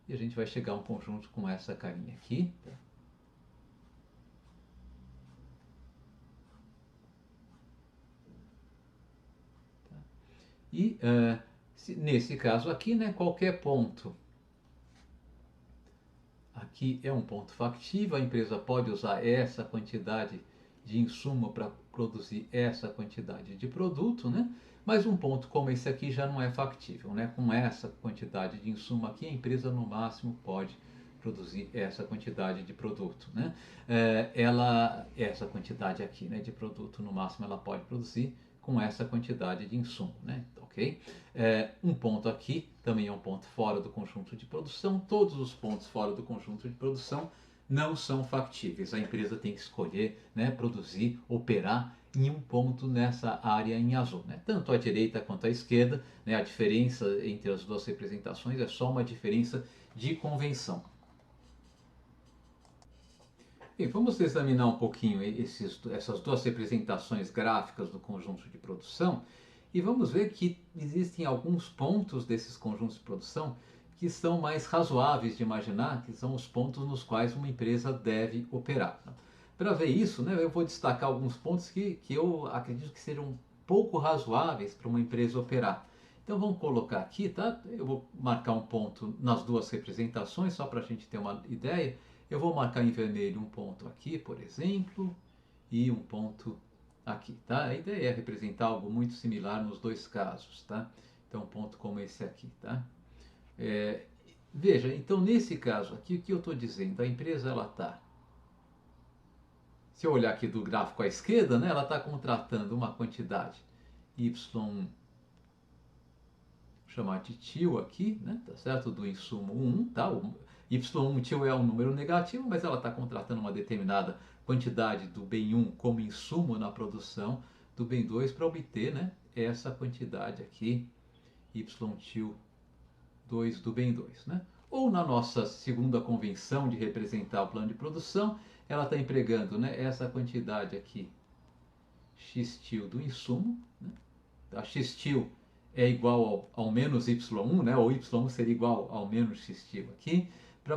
E a gente vai chegar a um conjunto com essa carinha aqui, tá? E nesse caso aqui, né, qualquer ponto aqui é um ponto factível, a empresa pode usar essa quantidade de insumo para produzir essa quantidade de produto, né? Mas um ponto como esse aqui já não é factível, né? Com essa quantidade de insumo aqui, a empresa no máximo pode produzir essa quantidade de produto, né? Essa quantidade aqui, né, de produto no máximo ela pode produzir com essa quantidade de insumo, né? Ok? Um ponto aqui também é um ponto fora do conjunto de produção. Todos os pontos fora do conjunto de produção não são factíveis. A empresa tem que escolher, né, produzir, operar em um ponto nessa área em azul, né? Tanto à direita quanto à esquerda, né, a diferença entre as duas representações é só uma diferença de convenção. Bem, vamos examinar um pouquinho essas duas representações gráficas do conjunto de produção e vamos ver que existem alguns pontos desses conjuntos de produção que são mais razoáveis de imaginar, que são os pontos nos quais uma empresa deve operar. Para ver isso, né, eu vou destacar alguns pontos que eu acredito que sejam pouco razoáveis para uma empresa operar. Então vamos colocar aqui, tá? Eu vou marcar um ponto nas duas representações, só para a gente ter uma ideia. Eu vou marcar em vermelho um ponto aqui, por exemplo, e um ponto aqui, tá? A ideia é representar algo muito similar nos dois casos, tá? Então, um ponto como esse aqui, tá? Veja, então nesse caso aqui, o que eu estou dizendo? A empresa, ela está, se eu olhar aqui do gráfico à esquerda, né, ela está contratando uma quantidade Y, chamar de tio aqui, né, tá certo? Do insumo 1, tá? O Y1 tio é um número negativo, mas ela está contratando uma determinada quantidade do bem 1 como insumo na produção do bem 2 para obter, né, essa quantidade aqui, Y tio 2 do bem 2, né? Ou na nossa segunda convenção de representar o plano de produção, ela está empregando, né, essa quantidade aqui, x tio do insumo, né? A x tio é igual ao menos y1, né? Ou y1 seria igual ao menos x tio aqui, para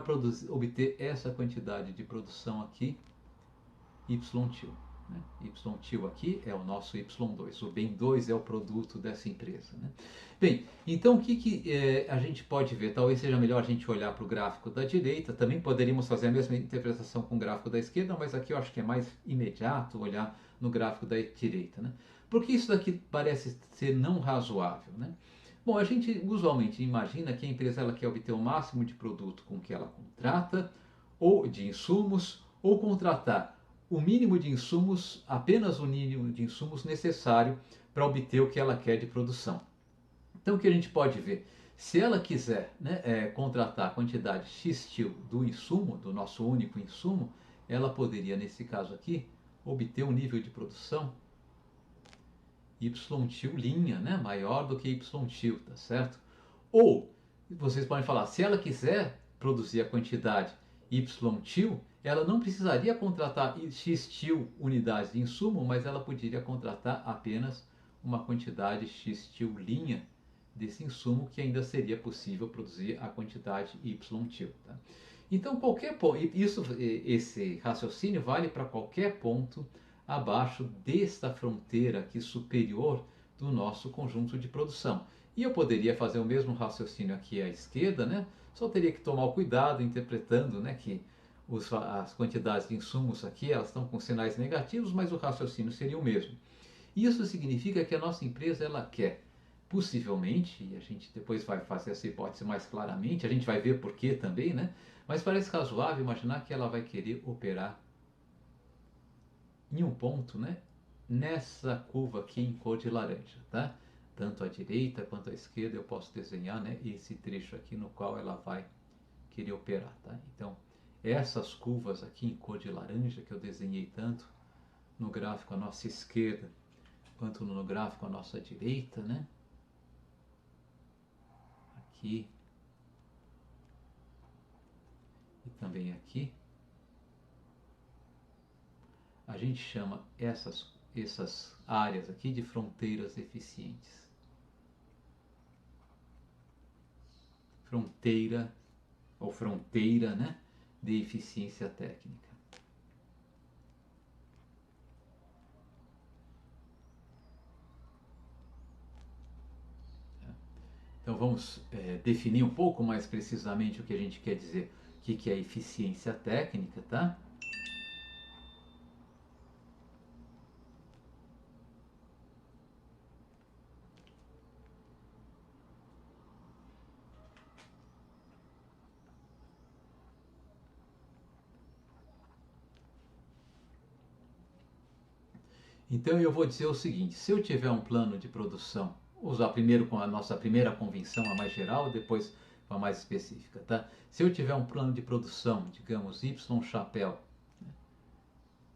obter essa quantidade de produção aqui, y tio. Né? Y tio aqui é o nosso y2, o bem 2 é o produto dessa empresa. Né? Bem, então o que a gente pode ver? Talvez seja melhor a gente olhar para o gráfico da direita, também poderíamos fazer a mesma interpretação com o gráfico da esquerda, mas aqui eu acho que é mais imediato olhar no gráfico da direita. Né? Porque isso daqui parece ser não razoável. Né? Bom, a gente usualmente imagina que a empresa ela quer obter o máximo de produto com que ela contrata, ou de insumos, ou contratar o mínimo de insumos, apenas o mínimo de insumos necessário para obter o que ela quer de produção. Então o que a gente pode ver? Se ela quiser, né, contratar a quantidade X tio do insumo, do nosso único insumo, ela poderia, nesse caso aqui, obter um nível de produção Y tio linha, né, maior do que Y tio, tá certo? Ou, vocês podem falar, se ela quiser produzir a quantidade Y tio, ela não precisaria contratar X tio unidades de insumo, mas ela poderia contratar apenas uma quantidade X tio linha desse insumo, que ainda seria possível produzir a quantidade Y tio. Tá? Então, esse raciocínio vale para qualquer ponto abaixo desta fronteira aqui superior do nosso conjunto de produção. E eu poderia fazer o mesmo raciocínio aqui à esquerda, né? Só teria que tomar o cuidado interpretando, né, que as quantidades de insumos aqui elas estão com sinais negativos, mas o raciocínio seria o mesmo. Isso significa que a nossa empresa ela quer, possivelmente, e a gente depois vai fazer essa hipótese mais claramente, a gente vai ver por que também, né? Mas parece razoável imaginar que ela vai querer operar em um ponto, né, nessa curva aqui em cor de laranja, tá? Tanto à direita quanto à esquerda eu posso desenhar, né, esse trecho aqui no qual ela vai querer operar, tá? Então, essas curvas aqui em cor de laranja que eu desenhei tanto no gráfico à nossa esquerda quanto no gráfico à nossa direita, né? Aqui e também aqui. A gente chama essas áreas aqui de fronteiras eficientes. Fronteira ou fronteira, né, de eficiência técnica. Então vamos definir um pouco mais precisamente o que a gente quer dizer, o que é eficiência técnica, tá? Então eu vou dizer o seguinte, se eu tiver um plano de produção, vou usar primeiro com a nossa primeira convenção, a mais geral, depois a mais específica, tá? Se eu tiver um plano de produção, digamos, Y chapéu,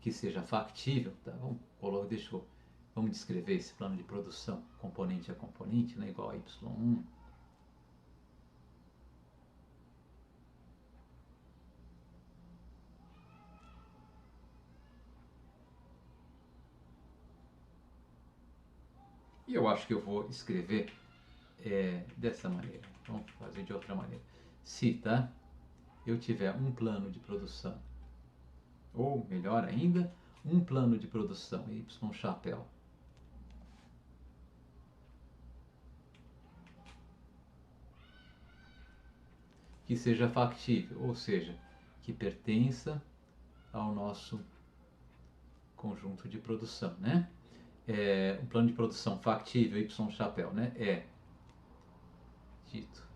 que seja factível, tá? Vamos descrever esse plano de produção, componente a componente, né? Igual a Y1. E eu acho que eu vou escrever dessa maneira. Vamos fazer de outra maneira. Se, tá? Eu tiver um plano de produção, ou melhor ainda, um plano de produção Y chapéu, que seja factível, ou seja, que pertença ao nosso conjunto de produção, né? Um plano de produção factível Y chapéu, né? É dito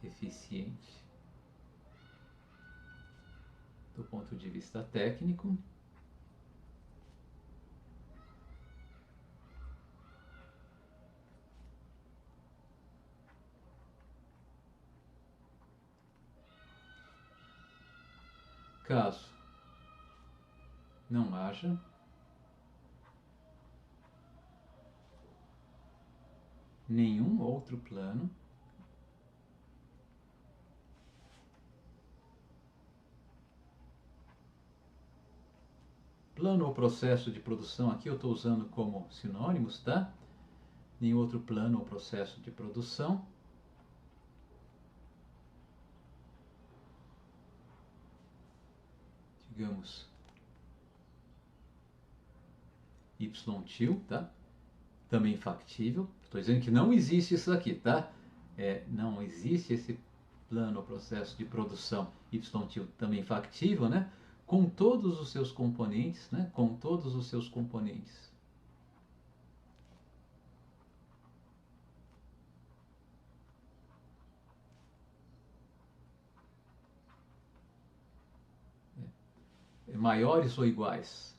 eficiente do ponto de vista técnico, caso não haja nenhum outro plano ou processo de produção, aqui eu estou usando como sinônimos, tá? Nenhum outro plano ou processo de produção digamos Y-til, tá? Também factível. Estou dizendo que não existe isso aqui, tá? Não existe esse plano ou processo de produção Y-til também factível, né? Com todos os seus componentes, né? Com todos os seus componentes. Maiores ou iguais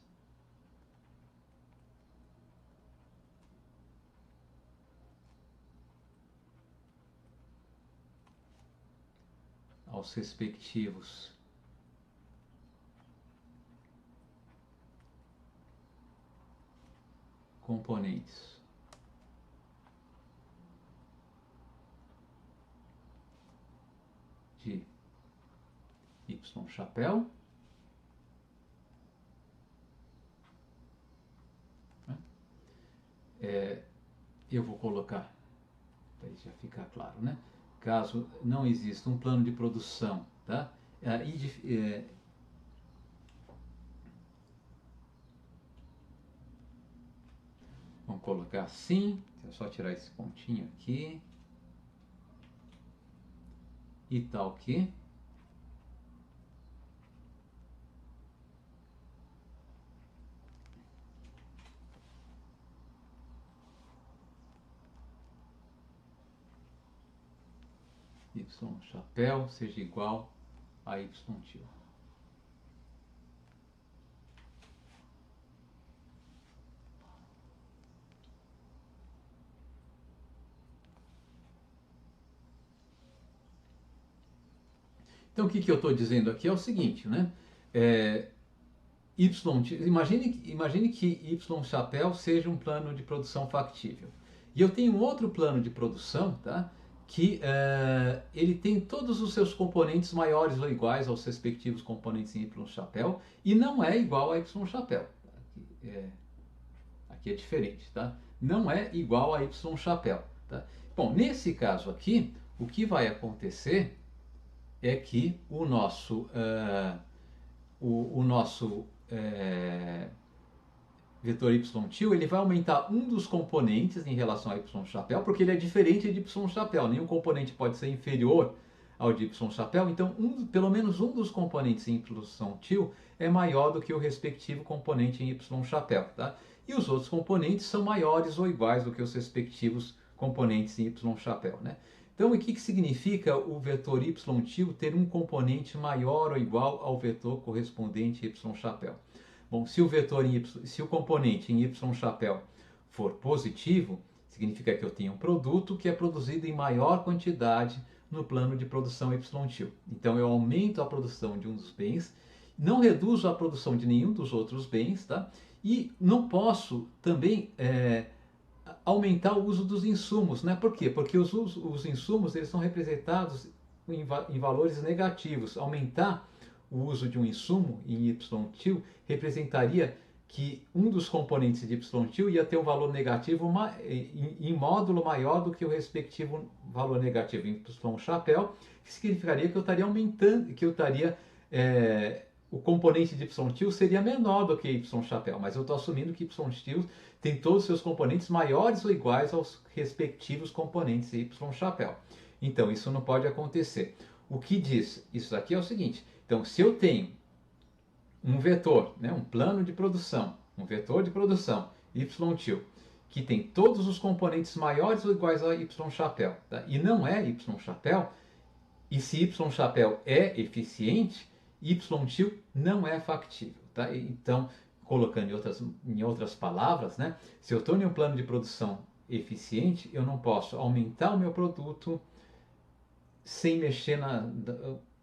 aos respectivos componentes de Y chapéu, eu vou colocar, para já ficar claro, né? Caso não exista um plano de produção, tá? Vamos colocar assim, é só tirar esse pontinho aqui. E tal que Y chapéu seja igual a Y-til. Então o que eu estou dizendo aqui é o seguinte, né? Imagine que Y chapéu seja um plano de produção factível. E eu tenho outro plano de produção, tá? Que ele tem todos os seus componentes maiores ou iguais aos respectivos componentes em Y chapéu e não é igual a Y chapéu. Aqui é diferente, tá? Não é igual a Y chapéu, tá? Bom, nesse caso aqui, o que vai acontecer é que o nosso vetor Y-til ele vai aumentar um dos componentes em relação a Y chapéu, porque ele é diferente de Y chapéu. Nenhum componente pode ser inferior ao de Y chapéu, então pelo menos um dos componentes em Y-til é maior do que o respectivo componente em Y chapéu, tá? E os outros componentes são maiores ou iguais do que os respectivos componentes em Y chapéu, né? Então, o que significa o vetor Y-til ter um componente maior ou igual ao vetor correspondente Y chapéu? Bom, se o vetor em y, se o componente em y chapéu for positivo, significa que eu tenho um produto que é produzido em maior quantidade no plano de produção y-til. Então eu aumento a produção de um dos bens, não reduzo a produção de nenhum dos outros bens, tá? E não posso também aumentar o uso dos insumos, né? Por quê? Porque os insumos eles são representados em valores negativos. Aumentar o uso de um insumo em y-til representaria que um dos componentes de y-til ia ter um valor negativo em módulo maior do que o respectivo valor negativo em y-chapéu, que significaria que eu estaria aumentando, que eu estaria o componente de y-til seria menor do que y-chapéu, mas eu estou assumindo que y-til tem todos os seus componentes maiores ou iguais aos respectivos componentes de y-chapéu. Então, isso não pode acontecer. O que diz isso aqui é o seguinte: então, se eu tenho um vetor, né, um plano de produção, um vetor de produção, y-til, que tem todos os componentes maiores ou iguais a y-chapéu, tá? E não é y-chapéu, e se y-chapéu é eficiente, y-til não é factível. Tá? Então, colocando em outras palavras, né, se eu estou em um plano de produção eficiente, eu não posso aumentar o meu produto sem mexer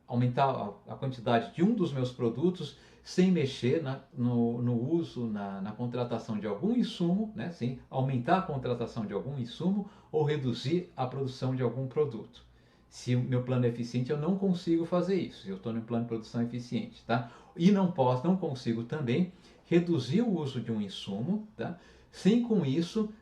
aumentar a quantidade de um dos meus produtos sem mexer no uso, na contratação de algum insumo, né, sem aumentar a contratação de algum insumo ou reduzir a produção de algum produto. Se o meu plano é eficiente, eu não consigo fazer isso. Eu estou em um plano de produção eficiente, tá? E não consigo também reduzir o uso de um insumo, tá? Sem com isso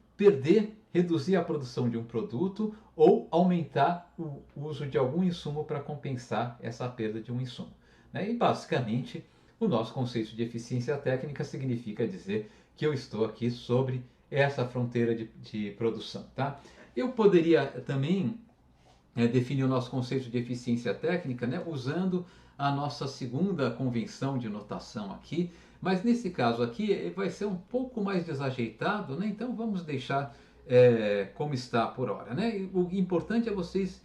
reduzir a produção de um produto ou aumentar o uso de algum insumo para compensar essa perda de um insumo. Né? E basicamente, o nosso conceito de eficiência técnica significa dizer que eu estou aqui sobre essa fronteira de produção. Tá? Eu poderia também definir o nosso conceito de eficiência técnica, né, usando a nossa segunda convenção de notação aqui, mas nesse caso aqui vai ser um pouco mais desajeitado, né? Então vamos deixar como está por hora. Né? O importante é vocês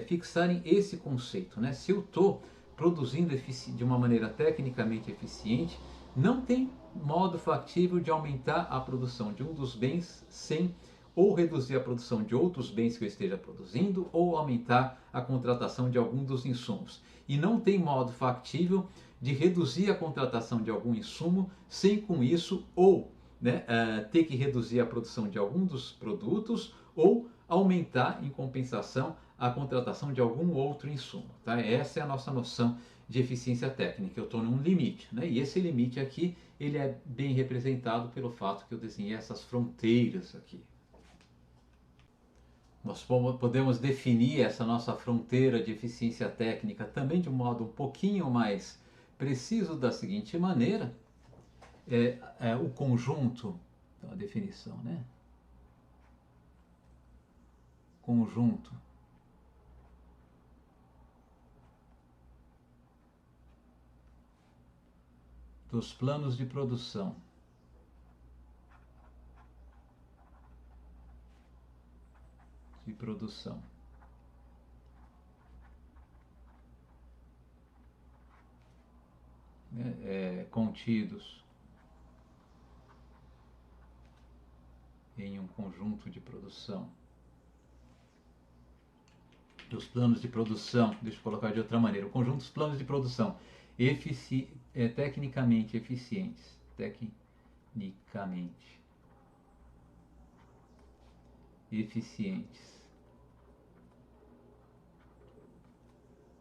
fixarem esse conceito. Né? Se eu estou produzindo de uma maneira tecnicamente eficiente, não tem modo factível de aumentar a produção de um dos bens sem ou reduzir a produção de outros bens que eu esteja produzindo, ou aumentar a contratação de algum dos insumos. E não tem modo factível de reduzir a contratação de algum insumo sem com isso ou ter que reduzir a produção de algum dos produtos ou aumentar em compensação a contratação de algum outro insumo. Tá? Essa é a nossa noção de eficiência técnica. Eu estou num limite, né? E esse limite aqui ele é bem representado pelo fato que eu desenhei essas fronteiras aqui. Nós podemos definir essa nossa fronteira de eficiência técnica também de um modo um pouquinho mais preciso da seguinte maneira. O conjunto, então a definição, né? Conjunto dos planos de produção contidos em um conjunto de produção dos planos de produção, deixa eu colocar de outra maneira, o conjunto dos planos de produção tecnicamente eficientes,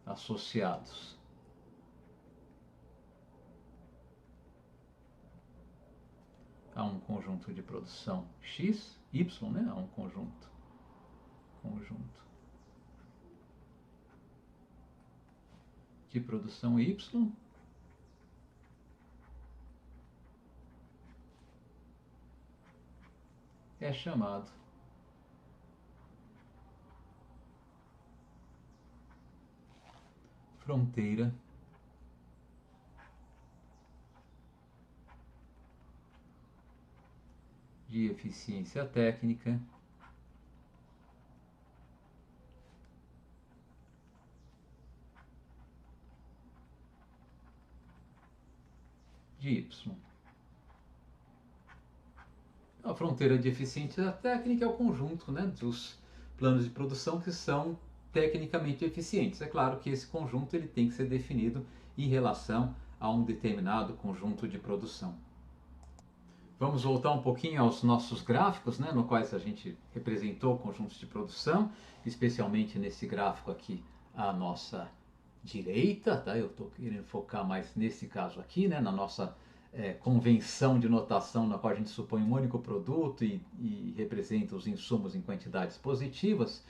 associados a um conjunto de produção X, Y, né? A um conjunto de produção Y é chamado fronteira de eficiência técnica de Y. A fronteira de eficiência técnica é o conjunto, né, dos planos de produção que são tecnicamente eficientes. É claro que esse conjunto ele tem que ser definido em relação a um determinado conjunto de produção. Vamos voltar um pouquinho aos nossos gráficos, né, no quais a gente representou conjuntos de produção, especialmente nesse gráfico aqui à nossa direita, tá? Eu estou querendo focar mais nesse caso aqui, né, na nossa convenção de notação na qual a gente supõe um único produto e representa os insumos em quantidades positivas.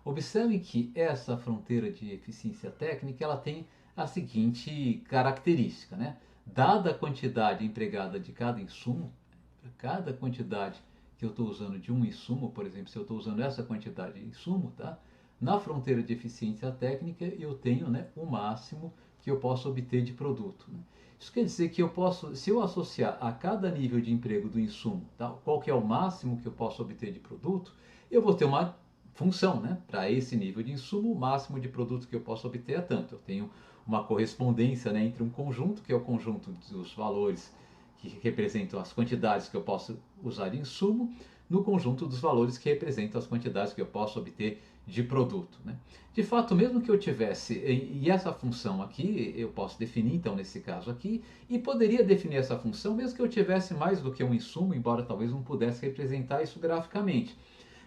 Observem que essa fronteira de eficiência técnica ela tem a seguinte característica, né? Dada a quantidade empregada de cada insumo, para cada quantidade que eu estou usando de um insumo, por exemplo, se eu estou usando essa quantidade de insumo, tá? Na fronteira de eficiência técnica eu tenho, né, o máximo que eu posso obter de produto. Né? Isso quer dizer que eu posso, se eu associar a cada nível de emprego do insumo, tá, qual que é o máximo que eu posso obter de produto, eu vou ter uma função, né? Para esse nível de insumo, o máximo de produto que eu posso obter é tanto. Eu tenho uma correspondência, né, entre um conjunto, que é o conjunto dos valores que representam as quantidades que eu posso usar de insumo, no conjunto dos valores que representam as quantidades que eu posso obter de produto. Né? De fato, mesmo que eu tivesse, e essa função aqui, eu posso definir então nesse caso aqui, e poderia definir essa função mesmo que eu tivesse mais do que um insumo, embora talvez não pudesse representar isso graficamente.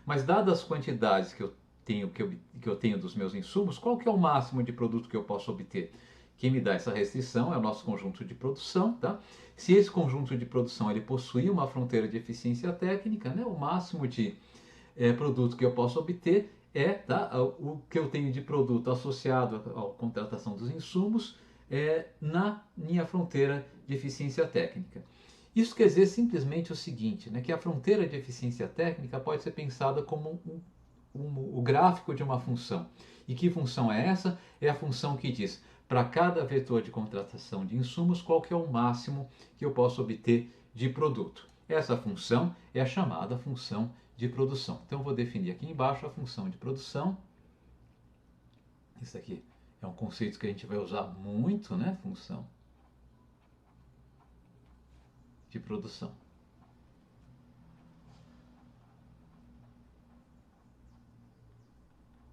Mas dadas as quantidades que eu tenho dos meus insumos, qual que é o máximo de produto que eu posso obter? Quem me dá essa restrição é o nosso conjunto de produção, tá? Se esse conjunto de produção ele possui uma fronteira de eficiência técnica, né, o máximo de produto que eu posso obter o que eu tenho de produto associado à contratação dos insumos na minha fronteira de eficiência técnica. Isso quer dizer simplesmente o seguinte, né, que a fronteira de eficiência técnica pode ser pensada como o gráfico de uma função. E que função é essa? É a função que diz para cada vetor de contratação de insumos qual que é o máximo que eu posso obter de produto. Essa função é a chamada função de produção. Então eu vou definir aqui embaixo a função de produção. Isso aqui é um conceito que a gente vai usar muito, né? Função de produção.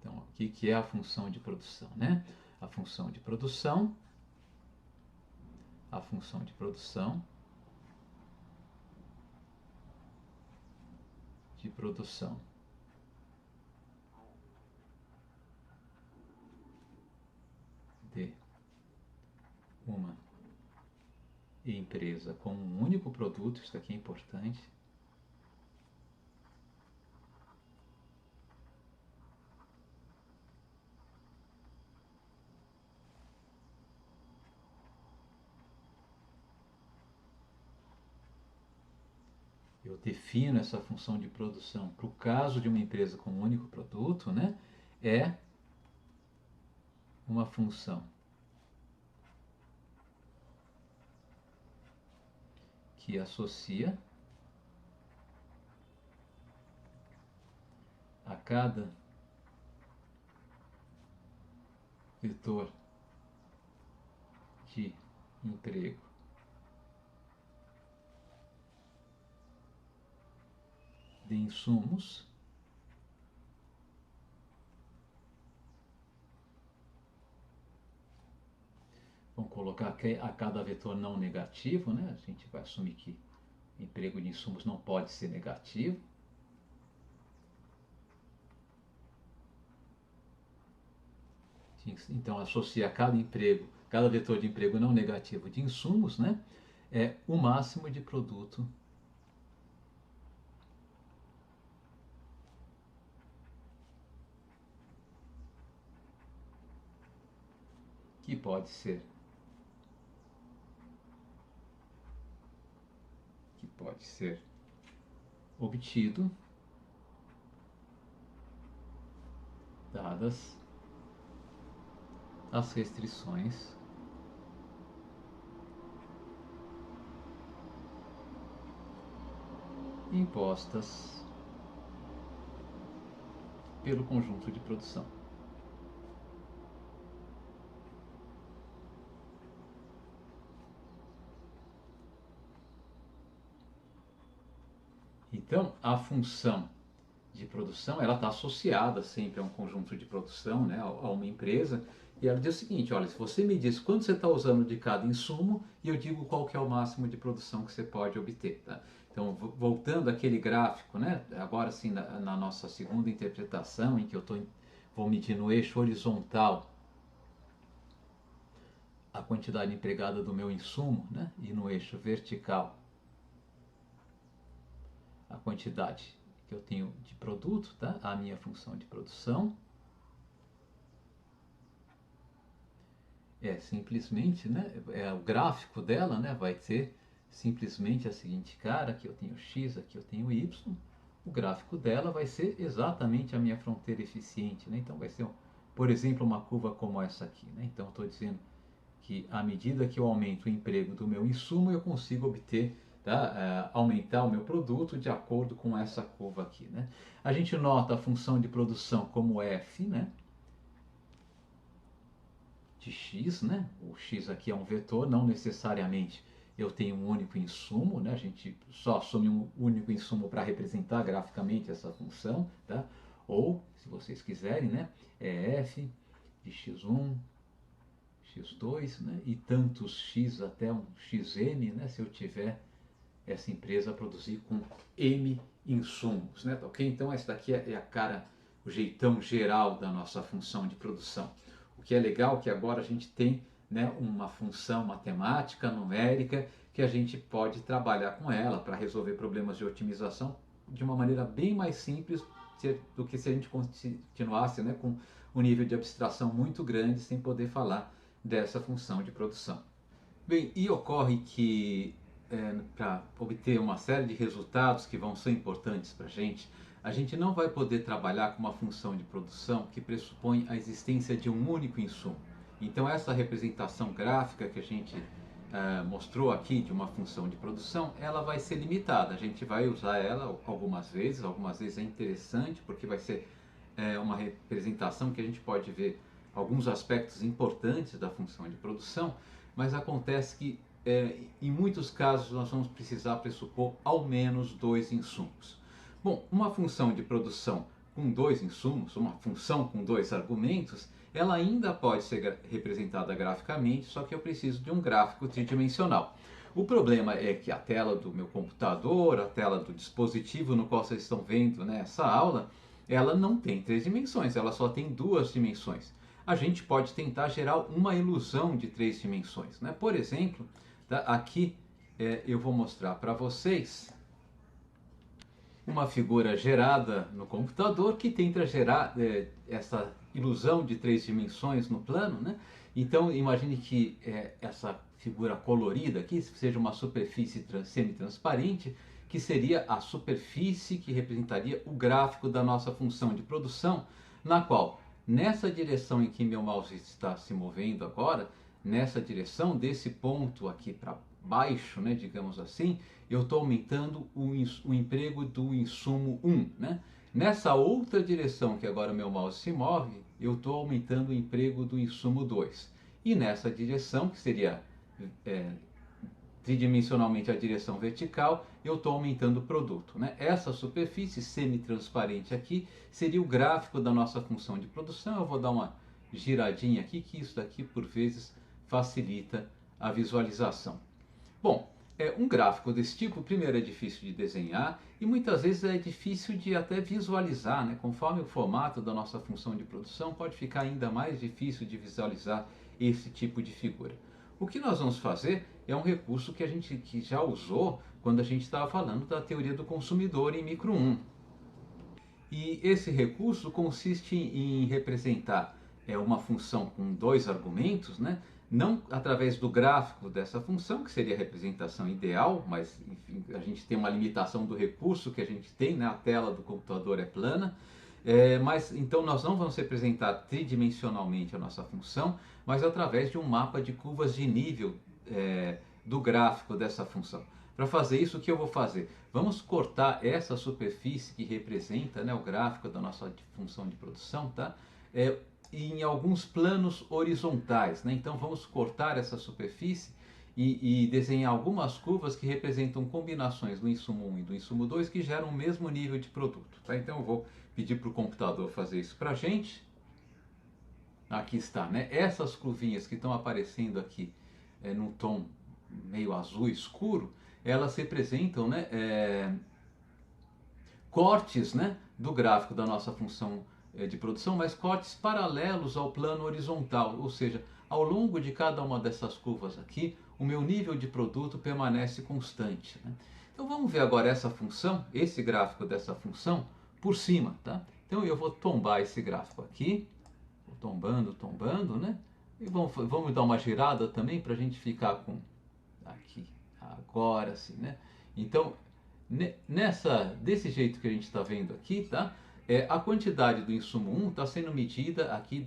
Então, o que é a função de produção, né? A função de produção, a função de produção, de produção. De uma empresa com um único produto, isso aqui é importante. Eu defino essa função de produção para o caso de uma empresa com um único produto, né? É uma função que associa a cada vetor de emprego de insumos vamos colocar aqui a cada vetor não negativo, né? A gente vai assumir que emprego de insumos não pode ser negativo. Então, associar cada vetor de emprego não negativo de insumos, né? É o máximo de produto que pode ser obtido dadas as restrições impostas pelo conjunto de produção. Então, a função de produção, ela está associada sempre a um conjunto de produção, né, a uma empresa, e ela diz o seguinte, olha, se você me diz quanto você está usando de cada insumo, e eu digo qual que é o máximo de produção que você pode obter, tá? Então, voltando àquele gráfico, né, agora sim, na nossa segunda interpretação, em que vou medir no eixo horizontal a quantidade empregada do meu insumo, né, e no eixo vertical a quantidade que eu tenho de produto, tá? A minha função de produção é simplesmente, né? O gráfico dela, né? Vai ter simplesmente a seguinte cara, aqui eu tenho x, aqui eu tenho y. O gráfico dela vai ser exatamente a minha fronteira eficiente, né? Então vai ser, por exemplo, uma curva como essa aqui, né? Então estou dizendo que à medida que eu aumento o emprego do meu insumo, eu consigo obter, tá? Aumentar o meu produto de acordo com essa curva aqui, né? A gente nota a função de produção como f, né? De x, né? O x aqui é um vetor, não necessariamente eu tenho um único insumo, né? A gente só assume um único insumo para representar graficamente essa função, tá? Ou, se vocês quiserem, né? É f de x1, x2, né? E tantos x até um xm, né? Se eu tiver essa empresa a produzir com m insumos, né? Tá ok? Então essa daqui é a cara, o jeitão geral da nossa função de produção. O que é legal é que agora a gente tem, né, uma função matemática, numérica, que a gente pode trabalhar com ela para resolver problemas de otimização de uma maneira bem mais simples do que se a gente continuasse, né, com um nível de abstração muito grande sem poder falar dessa função de produção. Bem, e ocorre que para obter uma série de resultados que vão ser importantes para a gente não vai poder trabalhar com uma função de produção que pressupõe a existência de um único insumo. Então essa representação gráfica que a gente mostrou aqui de uma função de produção, ela vai ser limitada. A gente vai usar ela algumas vezes é interessante porque vai ser uma representação que a gente pode ver alguns aspectos importantes da função de produção, mas acontece que em muitos casos nós vamos precisar pressupor ao menos dois insumos. Bom, uma função de produção com dois insumos, uma função com dois argumentos, ela ainda pode ser representada graficamente, só que eu preciso de um gráfico tridimensional. O problema é que a tela do meu computador, a tela do dispositivo no qual vocês estão vendo, né, essa aula, ela não tem três dimensões, ela só tem duas dimensões. A gente pode tentar gerar uma ilusão de três dimensões, né? Por exemplo, tá, aqui eu vou mostrar para vocês uma figura gerada no computador que tenta gerar essa ilusão de três dimensões no plano, né? Então imagine que essa figura colorida aqui seja uma superfície semi-transparente, que seria a superfície que representaria o gráfico da nossa função de produção, na qual, nessa direção em que meu mouse está se movendo agora, nessa direção desse ponto aqui para baixo, né, digamos assim, eu estou aumentando o emprego do insumo 1, né? Nessa outra direção que agora meu mouse se move, eu estou aumentando o emprego do insumo 2. E nessa direção, que seria tridimensionalmente a direção vertical, eu estou aumentando o produto, né? Essa superfície semi-transparente aqui seria o gráfico da nossa função de produção. Eu vou dar uma giradinha aqui, que isso daqui por vezes facilita a visualização. Bom, um gráfico desse tipo, primeiro é difícil de desenhar e muitas vezes é difícil de até visualizar, né? Conforme o formato da nossa função de produção, pode ficar ainda mais difícil de visualizar esse tipo de figura. O que nós vamos fazer é um recurso que a gente já usou quando a gente estava falando da teoria do consumidor em micro 1. E esse recurso consiste em representar uma função com dois argumentos, né? Não através do gráfico dessa função, que seria a representação ideal, mas enfim, a gente tem uma limitação do recurso que a gente tem, né? A tela do computador é plana. Mas então nós não vamos representar tridimensionalmente a nossa função, mas através de um mapa de curvas de nível do gráfico dessa função. Para fazer isso, o que eu vou fazer? Vamos cortar essa superfície que representa, né, o gráfico da nossa função de produção, tá? Em alguns planos horizontais, né? Então vamos cortar essa superfície e desenhar algumas curvas que representam combinações do insumo 1 e do insumo 2 que geram o mesmo nível de produto. Tá? Então eu vou pedir para o computador fazer isso para a gente. Aqui está, né? Essas curvinhas que estão aparecendo aqui num tom meio azul escuro, elas representam, né, cortes, né, do gráfico da nossa função de produção, mas cortes paralelos ao plano horizontal, ou seja, ao longo de cada uma dessas curvas aqui, o meu nível de produto permanece constante. Né? Então vamos ver agora essa função, esse gráfico dessa função, por cima. Tá? Então eu vou tombar esse gráfico aqui, vou tombando, tombando, né? E vamos dar uma girada também para a gente ficar com aqui, agora sim, né? Então, desse jeito que a gente está vendo aqui, tá? A quantidade do insumo 1 está sendo medida aqui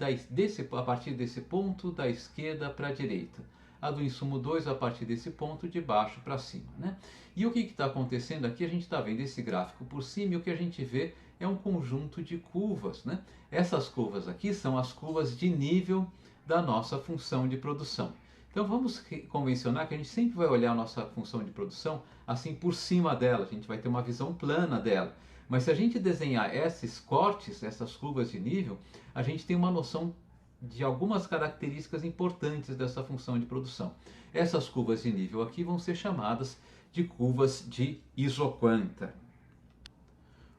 a partir desse ponto da esquerda para a direita. A do insumo 2 a partir desse ponto de baixo para cima, né? E o que está acontecendo aqui? A gente está vendo esse gráfico por cima e o que a gente vê é um conjunto de curvas, né? Essas curvas aqui são as curvas de nível da nossa função de produção. Então vamos convencionar que a gente sempre vai olhar a nossa função de produção assim por cima dela, a gente vai ter uma visão plana dela. Mas se a gente desenhar esses cortes, essas curvas de nível, a gente tem uma noção de algumas características importantes dessa função de produção. Essas curvas de nível aqui vão ser chamadas de curvas de isoquanta.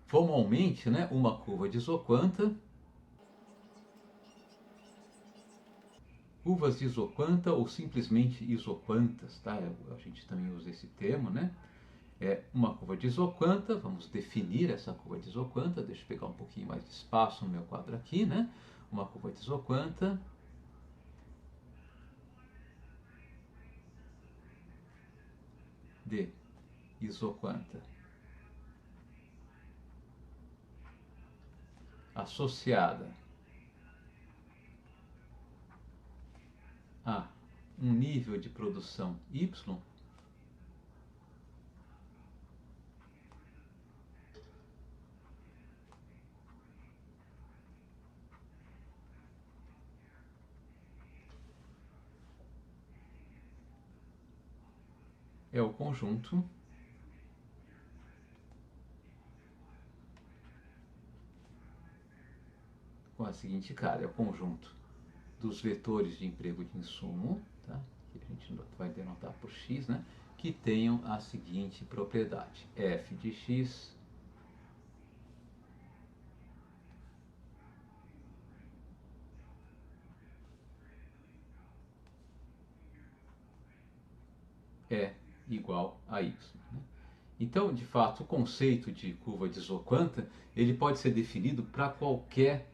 Formalmente, né, uma curva de isoquanta, curvas de isoquanta ou simplesmente isoquantas, tá? A gente também usa esse termo, né? Uma curva de isoquanta, vamos definir essa curva de isoquanta, deixa eu pegar um pouquinho mais de espaço no meu quadro aqui, né? Uma curva de isoquanta de isoquanta associada a um nível de produção Y é o conjunto com a seguinte cara, é o conjunto dos vetores de emprego de insumo, tá? Que a gente vai denotar por x, né? Que tenham a seguinte propriedade: f de x é igual a y. Né? Então, de fato, o conceito de curva de isoquanta ele pode ser definido para qualquer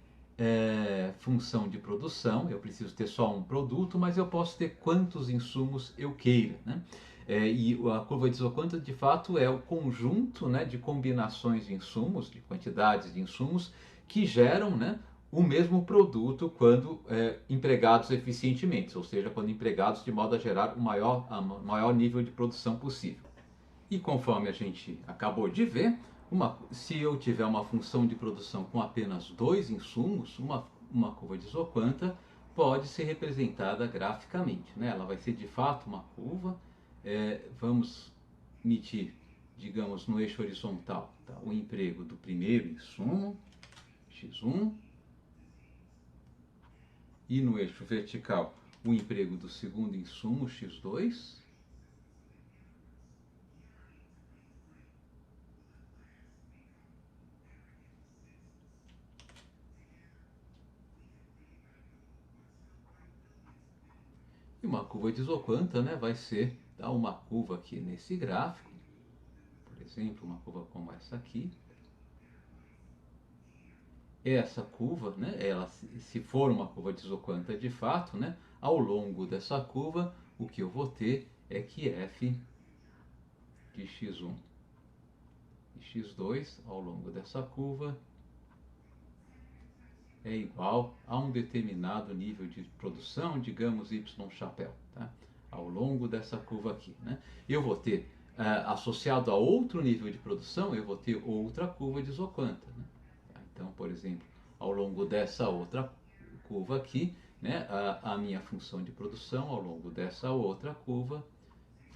função de produção. Eu preciso ter só um produto, mas eu posso ter quantos insumos eu queira. Né? E a curva de isoquanta, de fato, é o conjunto, né, de combinações de insumos, de quantidades de insumos, que geram, né, o mesmo produto quando empregados eficientemente, ou seja, quando empregados de modo a gerar o maior nível de produção possível. E conforme a gente acabou de ver, se eu tiver uma função de produção com apenas dois insumos, uma curva de isoquanta pode ser representada graficamente. Né? Ela vai ser de fato uma curva. Vamos medir, digamos, no eixo horizontal, tá? O emprego do primeiro insumo, x1, e no eixo vertical, o emprego do segundo insumo, x2. E uma curva de isoquanta, né, vai ser uma curva aqui nesse gráfico, por exemplo, uma curva como essa aqui. Essa curva, né, ela, se for uma curva de isoquanta de fato, né, ao longo dessa curva, o que eu vou ter é que f de x1 e x2 ao longo dessa curva é igual a um determinado nível de produção, digamos y chapéu, tá? Ao longo dessa curva aqui. Né? Eu vou ter, associado a outro nível de produção, eu vou ter outra curva de isoquanta. Né? Então, por exemplo, ao longo dessa outra curva aqui, né, a minha função de produção, ao longo dessa outra curva,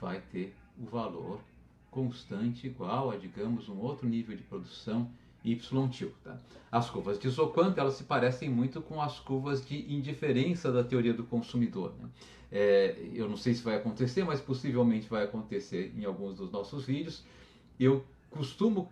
vai ter o valor constante igual a, digamos, um outro nível de produção Ytil. Tá? As curvas de Isoquant, elas se parecem muito com as curvas de indiferença da teoria do consumidor. Né? Eu não sei se vai acontecer, mas possivelmente vai acontecer em alguns dos nossos vídeos. Eu costumo,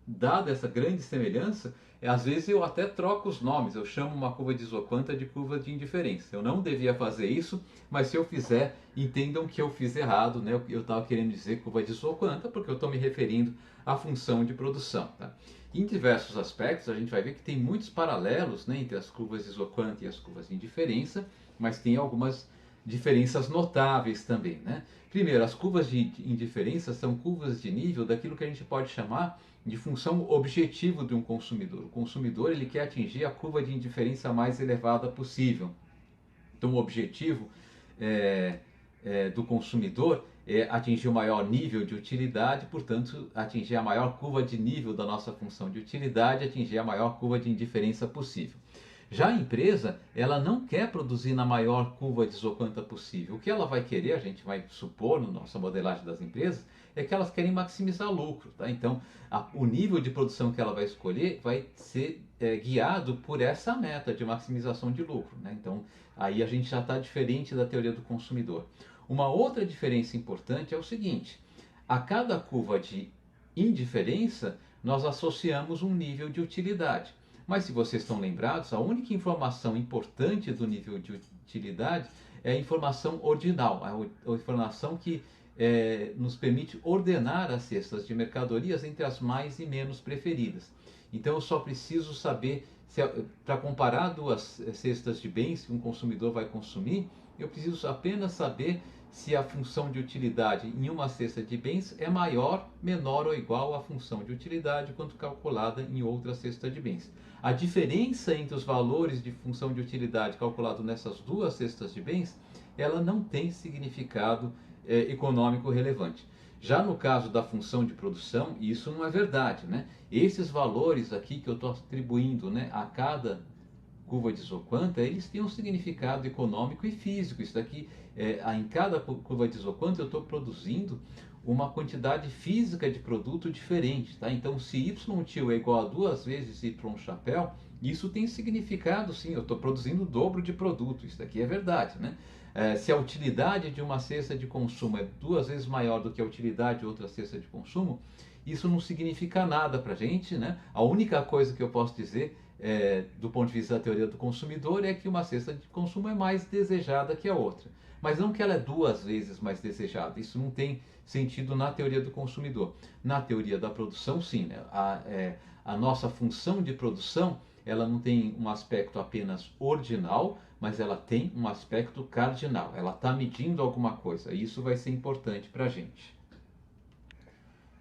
dada essa grande semelhança, às vezes eu até troco os nomes, eu chamo uma curva de Isoquanta de curva de indiferença. Eu não devia fazer isso, mas se eu fizer, entendam que eu fiz errado, né? Eu estava querendo dizer curva de Isoquanta porque eu estou me referindo à função de produção. Tá? Em diversos aspectos, a gente vai ver que tem muitos paralelos, né, entre as curvas de Isoquanta e as curvas de indiferença, mas tem algumas diferenças notáveis também. Né? Primeiro, as curvas de indiferença são curvas de nível daquilo que a gente pode chamar de função objetivo de um consumidor. O consumidor ele quer atingir a curva de indiferença mais elevada possível. Então, o objetivo do consumidor é atingir o maior nível de utilidade, portanto, atingir a maior curva de nível da nossa função de utilidade, atingir a maior curva de indiferença possível. Já a empresa, ela não quer produzir na maior curva de Isoquanta possível. O que ela vai querer, a gente vai supor na nossa modelagem das empresas, é que elas querem maximizar lucro. Tá? Então, o nível de produção que ela vai escolher vai ser guiado por essa meta de maximização de lucro. Né? Então, aí a gente já está diferente da teoria do consumidor. Uma outra diferença importante é o seguinte: a cada curva de indiferença, nós associamos um nível de utilidade. Mas se vocês estão lembrados, a única informação importante do nível de utilidade é a informação ordinal, a informação que nos permite ordenar as cestas de mercadorias entre as mais e menos preferidas. Então eu só preciso saber, para comparar duas cestas de bens que um consumidor vai consumir, eu preciso apenas saber se a função de utilidade em uma cesta de bens é maior, menor ou igual à função de utilidade quando calculada em outra cesta de bens. A diferença entre os valores de função de utilidade calculado nessas duas cestas de bens, ela não tem significado econômico relevante. Já no caso da função de produção, isso não é verdade. Né? Esses valores aqui que eu estou atribuindo, né, a cada curva de Isoquanta, eles têm um significado econômico e físico. Isso daqui, em cada curva de Isoquanta eu estou produzindo uma quantidade física de produto diferente. Tá? Então, se YTil é igual a 2 vezes Y chapéu, isso tem significado sim, eu estou produzindo o dobro de produto. Isso daqui é verdade. Né? Se a utilidade de uma cesta de consumo é 2 vezes maior do que a utilidade de outra cesta de consumo, isso não significa nada para a gente. Né? A única coisa que eu posso dizer do ponto de vista da teoria do consumidor é que uma cesta de consumo é mais desejada que a outra. Mas não que ela é 2 vezes mais desejada. Isso não tem sentido na teoria do consumidor. Na teoria da produção, sim. Né? A nossa função de produção, ela não tem um aspecto apenas ordinal, mas ela tem um aspecto cardinal. Ela está medindo alguma coisa. E isso vai ser importante para a gente.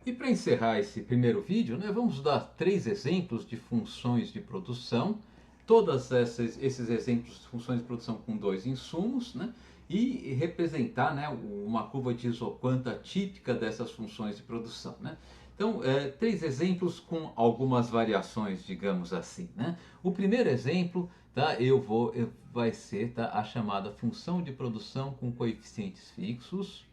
E para encerrar esse primeiro vídeo, né, vamos dar 3 exemplos de funções de produção. Todos esses exemplos de funções de produção com 2 insumos, né, e representar, né, uma curva de Isoquanta típica dessas funções de produção. Né. Então, 3 exemplos com algumas variações, digamos assim. Né. O primeiro exemplo, tá, vai ser, tá, a chamada função de produção com coeficientes fixos.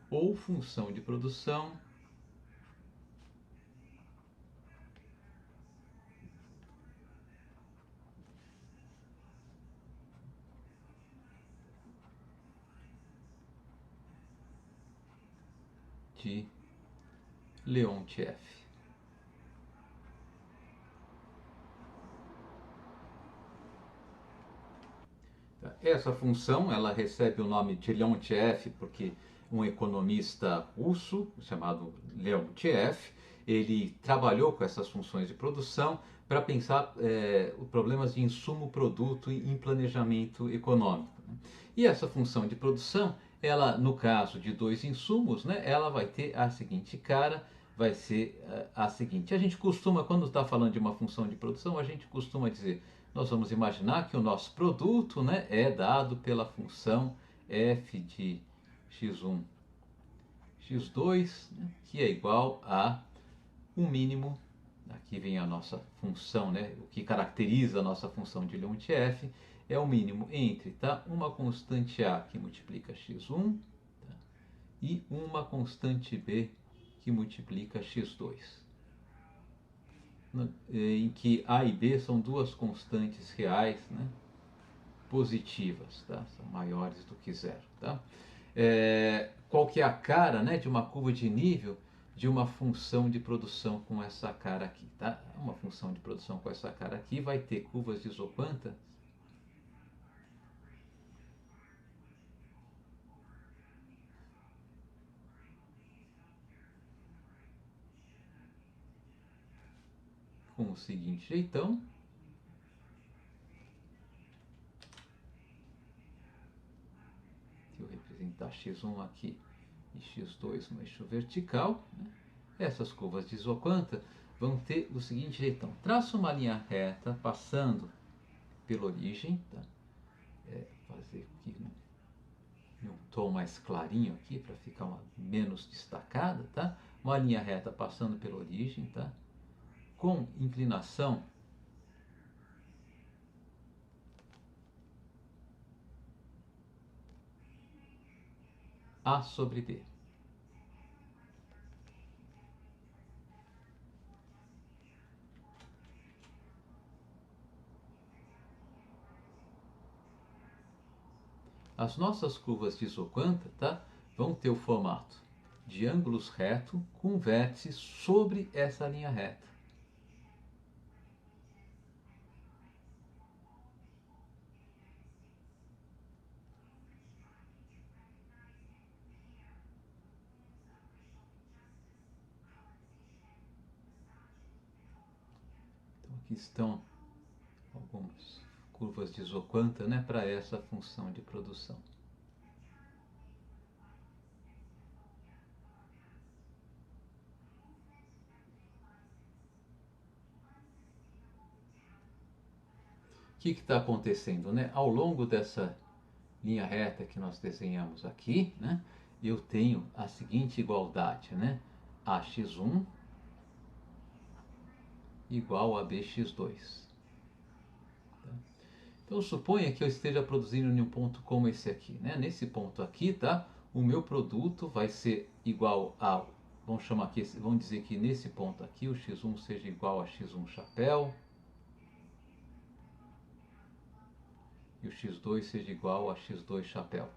Ou função de produção de Leontief. Essa função ela recebe o nome de Leontief porque um economista russo chamado Leontief, ele trabalhou com essas funções de produção para pensar problemas de insumo-produto em planejamento econômico. Né? E essa função de produção, ela, no caso de 2 insumos, né, ela vai ter a seguinte cara, vai ser a seguinte. A gente costuma, quando está falando de uma função de produção, a gente costuma dizer nós vamos imaginar que o nosso produto, né, é dado pela função f de x1, x2, né, que é igual a um mínimo, aqui vem a nossa função, né, o que caracteriza a nossa função de limite f, é o mínimo entre, tá, uma constante a que multiplica x1, tá, e uma constante b que multiplica x2. Em que a e b são duas constantes reais, né, positivas, tá, são maiores do que zero. Tá? Qual que é a cara, né, de uma curva de nível de uma função de produção com essa cara aqui? Tá? Uma função de produção com essa cara aqui vai ter curvas de isoquantas com o seguinte jeitão. Vou representar x1 aqui e x2 no eixo vertical. Né? Essas curvas de isoquanta vão ter o seguinte jeitão. Traço uma linha reta passando pela origem. Tá? Fazer aqui um tom mais clarinho aqui para ficar menos destacada. Tá? Uma linha reta passando pela origem. Tá? Com inclinação A sobre B. As nossas curvas de isoquanta, tá, vão ter o formato de ângulos retos com vértices sobre essa linha reta. Então aqui estão algumas curvas de isoquanta, né, para essa função de produção. O que está acontecendo, né? Ao longo dessa linha reta que nós desenhamos aqui, né, eu tenho a seguinte igualdade, né? AX1 igual a BX2. Então suponha que eu esteja produzindo em um ponto como esse aqui, né? Nesse ponto aqui, tá? O meu produto vai ser igual a, vamos chamar aqui, vamos dizer que nesse ponto aqui o x1 seja igual a x1 chapéu e o x2 seja igual a x2 chapéu.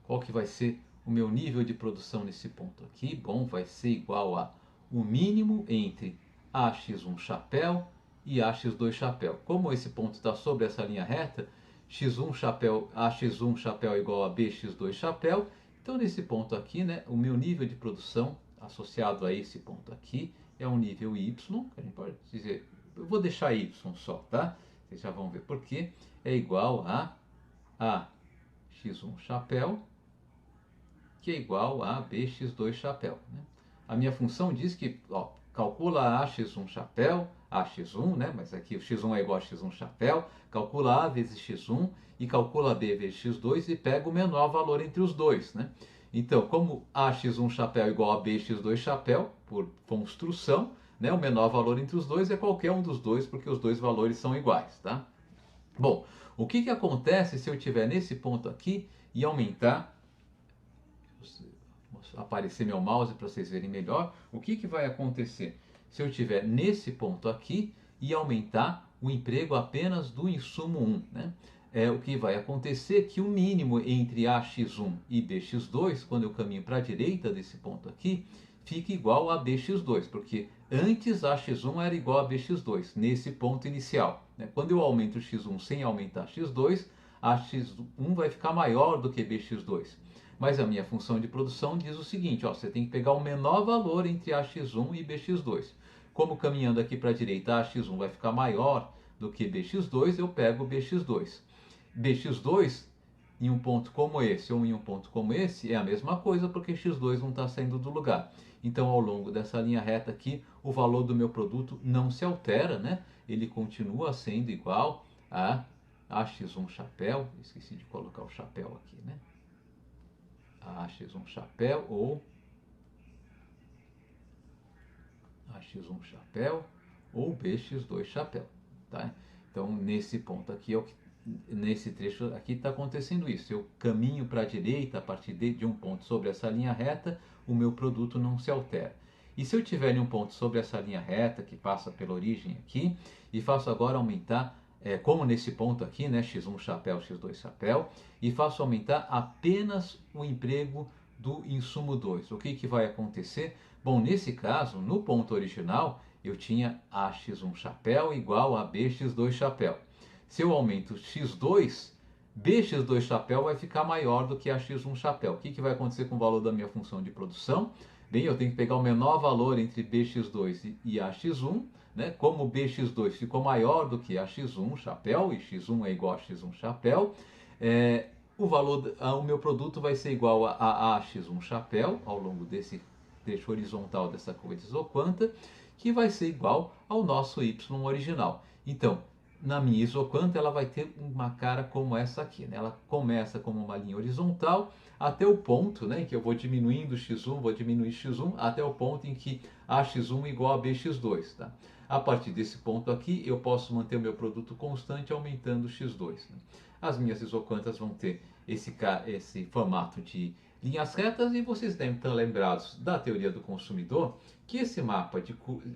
Qual que vai ser o meu nível de produção nesse ponto aqui? Bom, vai ser igual a o mínimo entre AX1 chapéu e AX2 chapéu. Como esse ponto está sobre essa linha reta, x1 chapéu, AX1 chapéu igual a BX2 chapéu. Então, nesse ponto aqui, né, o meu nível de produção associado a esse ponto aqui é um nível Y, que a gente pode dizer, eu vou deixar Y só, tá? Vocês já vão ver por quê. É igual a AX1 chapéu, que é igual a bx2 chapéu. Né? A minha função diz que, ó, calcula ax1 chapéu, ax1, né? Mas aqui o x1 é igual a x1 chapéu, calcula a vezes x1 e calcula b vezes x2 e pega o menor valor entre os dois. Né? Então, como ax1 chapéu é igual a bx2 chapéu, por construção, né? O menor valor entre os dois é qualquer um dos dois, porque os dois valores são iguais. Tá? Bom, o que acontece se eu estiver nesse ponto aqui e aumentar, aparecer meu mouse para vocês verem melhor, o que vai acontecer se eu estiver nesse ponto aqui e aumentar o emprego apenas do insumo 1, né? O que vai acontecer é que o mínimo entre AX1 e BX2, quando eu caminho para a direita desse ponto aqui, fica igual a BX2, porque antes AX1 era igual a BX2, nesse ponto inicial. Né? Quando eu aumento o X1 sem aumentar X2, AX1 vai ficar maior do que BX2. Mas a minha função de produção diz o seguinte, ó, você tem que pegar o menor valor entre AX1 e BX2. Como caminhando aqui para a direita, AX1 vai ficar maior do que BX2, eu pego BX2. BX2 em um ponto como esse ou em um ponto como esse, é a mesma coisa, porque x2 não está saindo do lugar. Então, ao longo dessa linha reta aqui, o valor do meu produto não se altera, né? Ele continua sendo igual a AX1 chapéu. Esqueci de colocar o chapéu aqui, né? A AX1 chapéu ou AX1 chapéu ou BX2 chapéu, tá? Então, nesse ponto aqui, nesse trecho aqui está acontecendo isso. Eu caminho para a direita a partir de um ponto sobre essa linha reta, o meu produto não se altera. E se eu tiver um ponto sobre essa linha reta, que passa pela origem aqui, e faço agora aumentar, como nesse ponto aqui, né, x1 chapéu, x2 chapéu, e faço aumentar apenas o emprego do insumo 2. O que vai acontecer? Bom, nesse caso, no ponto original, eu tinha AX1 chapéu igual a BX2 chapéu. Se eu aumento x2, BX2 chapéu vai ficar maior do que AX1 chapéu. O que vai acontecer com o valor da minha função de produção? Bem, eu tenho que pegar o menor valor entre BX2 e AX1, né? Como BX2 ficou maior do que AX1 chapéu, e x1 é igual a x1 chapéu, o meu produto vai ser igual a AX1 chapéu, ao longo desse trecho horizontal dessa curva de isoquanta, que vai ser igual ao nosso y original. Então, na minha isoquanta, ela vai ter uma cara como essa aqui, né? Ela começa como uma linha horizontal até o ponto, né, em que eu vou diminuindo x1, vou diminuir x1, até o ponto em que AX1 igual a BX2. Tá? A partir desse ponto aqui, eu posso manter o meu produto constante aumentando x2. Né? As minhas isoquantas vão ter esse formato de linhas retas, e vocês devem estar lembrados da teoria do consumidor, que esse mapa,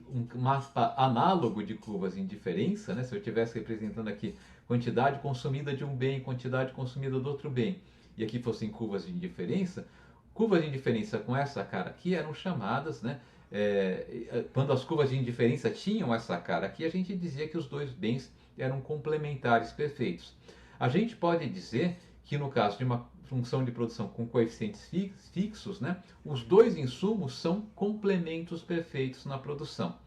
um mapa análogo de curvas em diferença, né? Se eu estivesse representando aqui quantidade consumida de um bem, quantidade consumida do outro bem, e aqui fossem curvas de indiferença com essa cara aqui eram chamadas, né? Quando as curvas de indiferença tinham essa cara aqui, a gente dizia que os dois bens eram complementares perfeitos. A gente pode dizer que no caso de uma função de produção com coeficientes fixos, né, os dois insumos são complementos perfeitos na produção.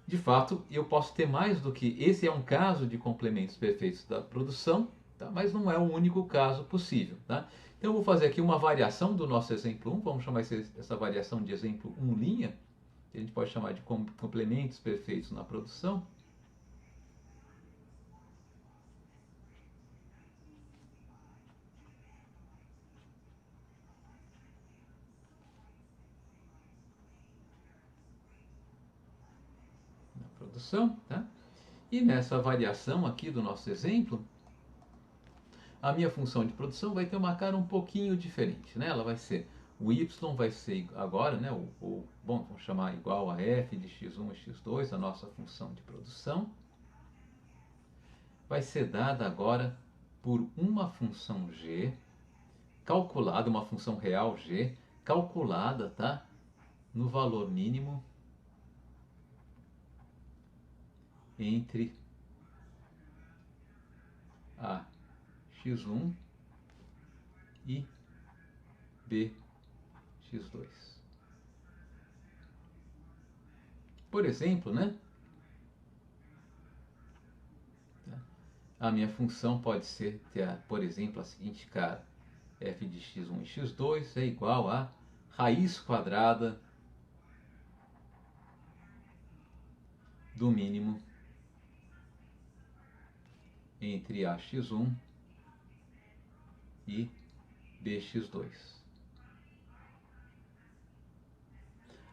De fato, eu posso ter mais do que esse é um caso de complementos perfeitos da produção, tá? Mas não é o único caso possível. Tá? Então eu vou fazer aqui uma variação do nosso exemplo 1, vamos chamar essa variação de exemplo 1', que a gente pode chamar de complementos perfeitos na produção. Tá? E nessa variação aqui do nosso exemplo, a minha função de produção vai ter uma cara um pouquinho diferente, né? Ela vai ser, o y vai ser agora, né? Bom, vamos chamar igual a f de x1 e x2, a nossa função de produção, vai ser dada agora por uma função g, calculada, uma função real g, calculada, tá? No valor mínimo entre a x1 e bx2. Por exemplo, né? A minha função pode ser ter, por exemplo, a seguinte cara: f de x1 e x2 é igual a raiz quadrada do mínimo entre ax1 e bx2.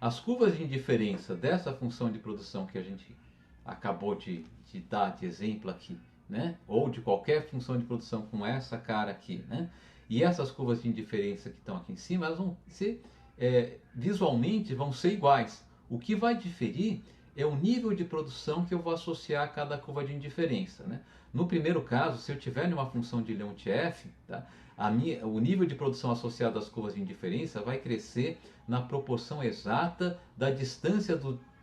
As curvas de indiferença dessa função de produção que a gente acabou de dar de exemplo aqui, né? Ou de qualquer função de produção com essa cara aqui, né? E essas curvas de indiferença que estão aqui em cima, elas vão ser, visualmente, vão ser iguais. O que vai diferir é o nível de produção que eu vou associar a cada curva de indiferença, né? No primeiro caso, se eu tiver uma função de Leontief, tá? O nível de produção associado às curvas de indiferença vai crescer na proporção exata da distância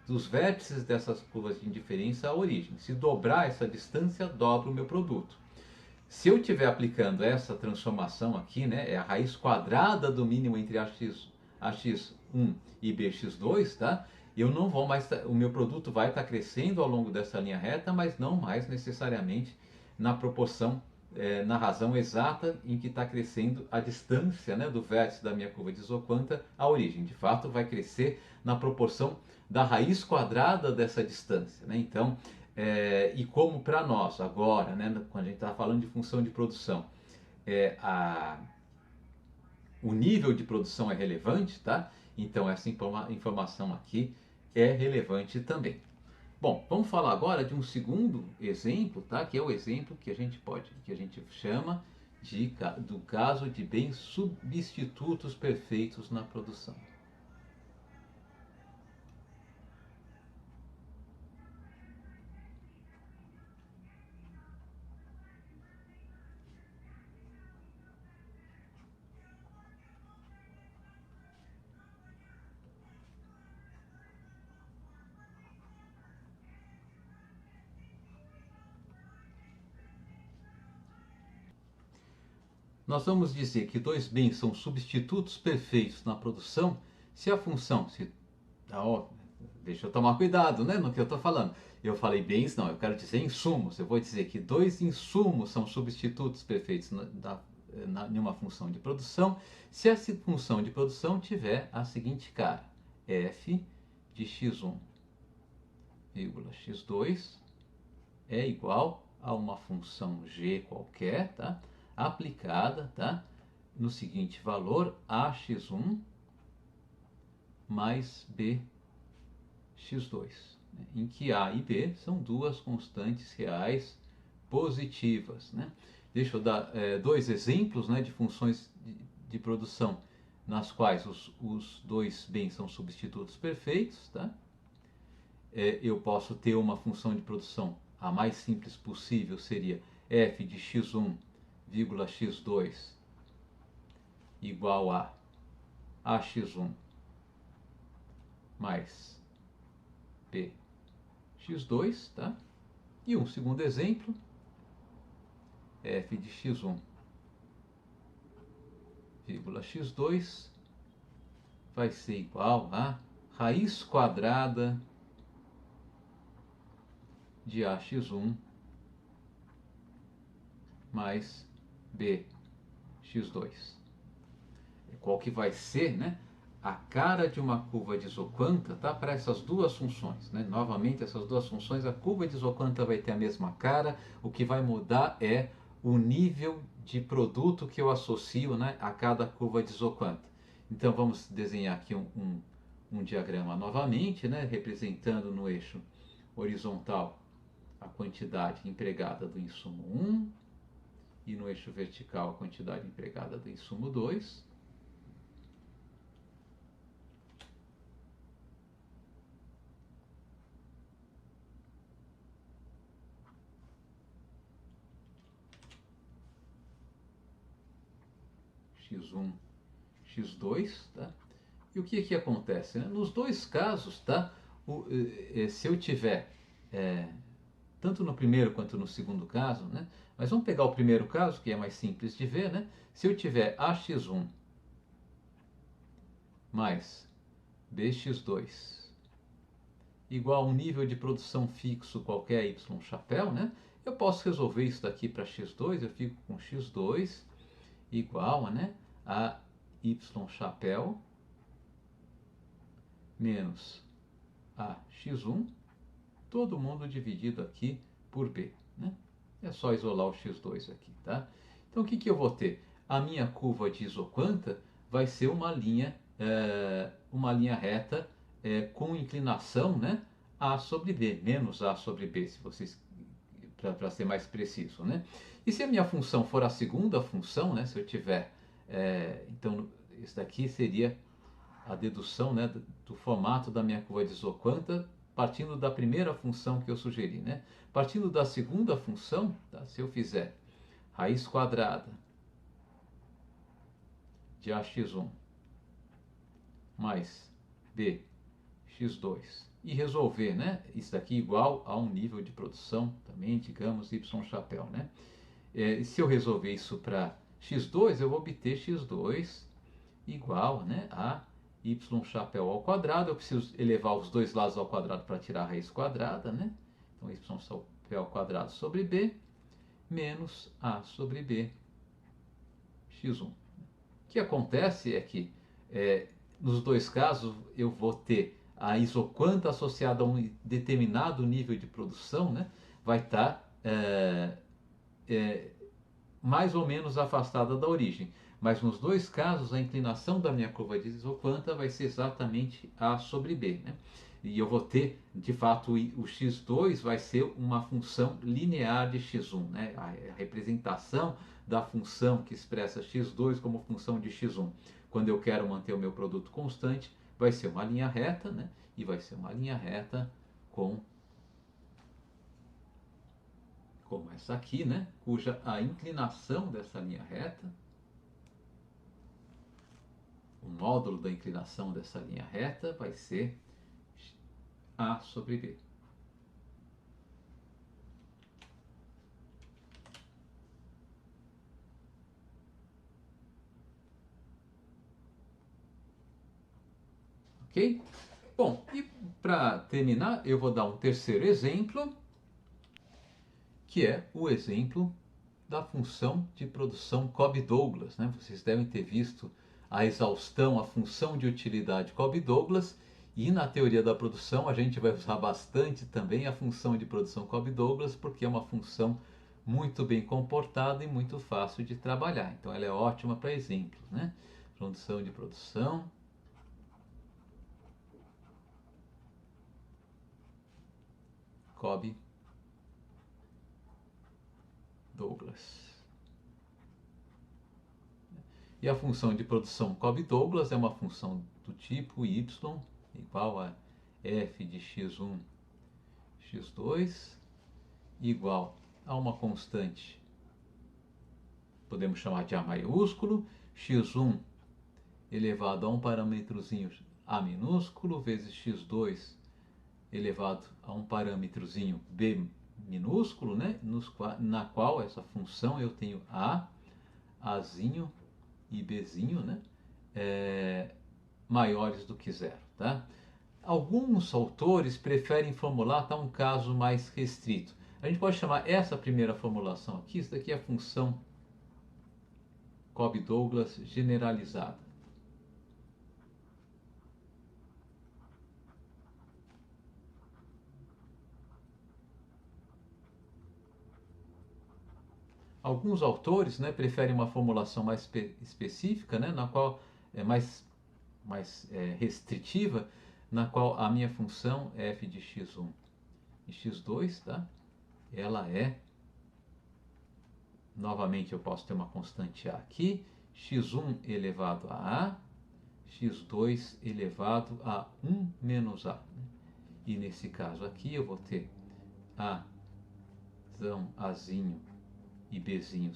dos vértices dessas curvas de indiferença à origem. Se dobrar essa distância, dobra o meu produto. Se eu estiver aplicando essa transformação aqui, né, é a raiz quadrada do mínimo entre ax1 e bx2, tá? Eu não vou mais, o meu produto vai estar crescendo ao longo dessa linha reta, mas não mais necessariamente na proporção na razão exata em que está crescendo a distância, né, do vértice da minha curva de isoquanta à origem. De fato, vai crescer na proporção da raiz quadrada dessa distância, né? Então, e como para nós agora, né, quando a gente está falando de função de produção, o nível de produção é relevante, tá? Então essa informação aqui é relevante também. Bom, vamos falar agora de um segundo exemplo, tá? Que é o exemplo que a gente chama do caso de bens substitutos perfeitos na produção. Nós vamos dizer que dois bens são substitutos perfeitos na produção se a função, deixa eu tomar cuidado, né, no que eu estou falando. Eu falei bens, não, eu quero dizer insumos. Eu vou dizer que dois insumos são substitutos perfeitos em uma função de produção se essa função de produção tiver a seguinte cara: f de x1, x2 é igual a uma função g qualquer, tá? Aplicada, tá? No seguinte valor, ax1 mais bx2, né? Em que a e b são duas constantes reais positivas, né? Deixa eu dar dois exemplos, né, de funções de produção nas quais os dois bens são substitutos perfeitos, tá? Eu posso ter uma função de produção, a mais simples possível seria f de x1, x2 igual a ax1 mais bx2, tá? E um segundo exemplo, f de x1, x2 vai ser igual a raiz quadrada de ax1 mais bx2. Qual que vai ser, né, a cara de uma curva de isoquanta, tá, para essas duas funções, né? Novamente, essas duas funções, a curva de isoquanta vai ter a mesma cara, o que vai mudar é o nível de produto que eu associo, né, a cada curva de isoquanta. Então vamos desenhar aqui um diagrama novamente, né, representando no eixo horizontal a quantidade empregada do insumo 1 e no eixo vertical a quantidade empregada do insumo 2. x1, x2, tá? E o que acontece, né? Nos dois casos, tá? Se eu tiver tanto no primeiro quanto no segundo caso, né? Mas vamos pegar o primeiro caso, que é mais simples de ver, né? Se eu tiver ax1 mais bx2 igual a um nível de produção fixo qualquer y chapéu, né? Eu posso resolver isso daqui para x2, eu fico com x2 igual, né, a y chapéu menos a x1, todo mundo dividido aqui por b, né? É só isolar o x2 aqui, tá? Então o que eu vou ter? A minha curva de isoquanta vai ser uma linha reta com inclinação, né, a sobre b, menos a sobre b, se vocês, para ser mais preciso, né? E se a minha função for a segunda função, né, se eu tiver, então isso daqui seria a dedução, né, do formato da minha curva de isoquanta partindo da primeira função que eu sugeri, né? Partindo da segunda função, tá? Se eu fizer raiz quadrada de ax1 mais bx2 e resolver, né, isso daqui igual a um nível de produção também, digamos, y chapéu, né? Se eu resolver isso para x2, eu vou obter x2 igual, né, a y chapéu ao quadrado. Eu preciso elevar os dois lados ao quadrado para tirar a raiz quadrada, né? Então y chapéu ao quadrado sobre b menos A sobre B x1. O que acontece é que nos dois casos eu vou ter a isoquanta associada a um determinado nível de produção, né, vai estar mais ou menos afastada da origem. Mas nos dois casos a inclinação da minha curva de isoquanta vai ser exatamente A sobre B, né? E eu vou ter, de fato, o x2 vai ser uma função linear de x1, né? A representação da função que expressa x2 como função de x1. Quando eu quero manter o meu produto constante, vai ser uma linha reta, né? E vai ser uma linha reta com como essa aqui, né? Cuja a inclinação dessa linha reta, o módulo da inclinação dessa linha reta vai ser A sobre B. Ok? Bom, e para terminar, eu vou dar um terceiro exemplo, que é o exemplo da função de produção Cobb-Douglas, né? Vocês devem ter visto a exaustão, a função de utilidade Cobb-Douglas, e na teoria da produção a gente vai usar bastante também a função de produção Cobb-Douglas, porque é uma função muito bem comportada e muito fácil de trabalhar. Então ela é ótima para exemplos, né? Função de produção Cobb-Douglas. E a função de produção Cobb-Douglas é uma função do tipo y igual a f de x1, x2 igual a uma constante, podemos chamar de A maiúsculo, x1 elevado a um parâmetrozinho A minúsculo, vezes x2 elevado a um parâmetrozinho B minúsculo, né? Na qual essa função eu tenho A, Azinho e Bzinho, né? Maiores do que zero, tá? Alguns autores preferem formular um caso mais restrito. A gente pode chamar essa primeira formulação aqui, isso daqui é a função Cobb-Douglas generalizada. Alguns autores, né, preferem uma formulação mais específica, né, na qual é mais restritiva, na qual a minha função é f de x1 e x2, tá? Ela é, novamente eu posso ter uma constante A aqui, x1 elevado a A, x2 elevado a 1 menos A. Né? E nesse caso aqui eu vou ter Azinho e Bzinho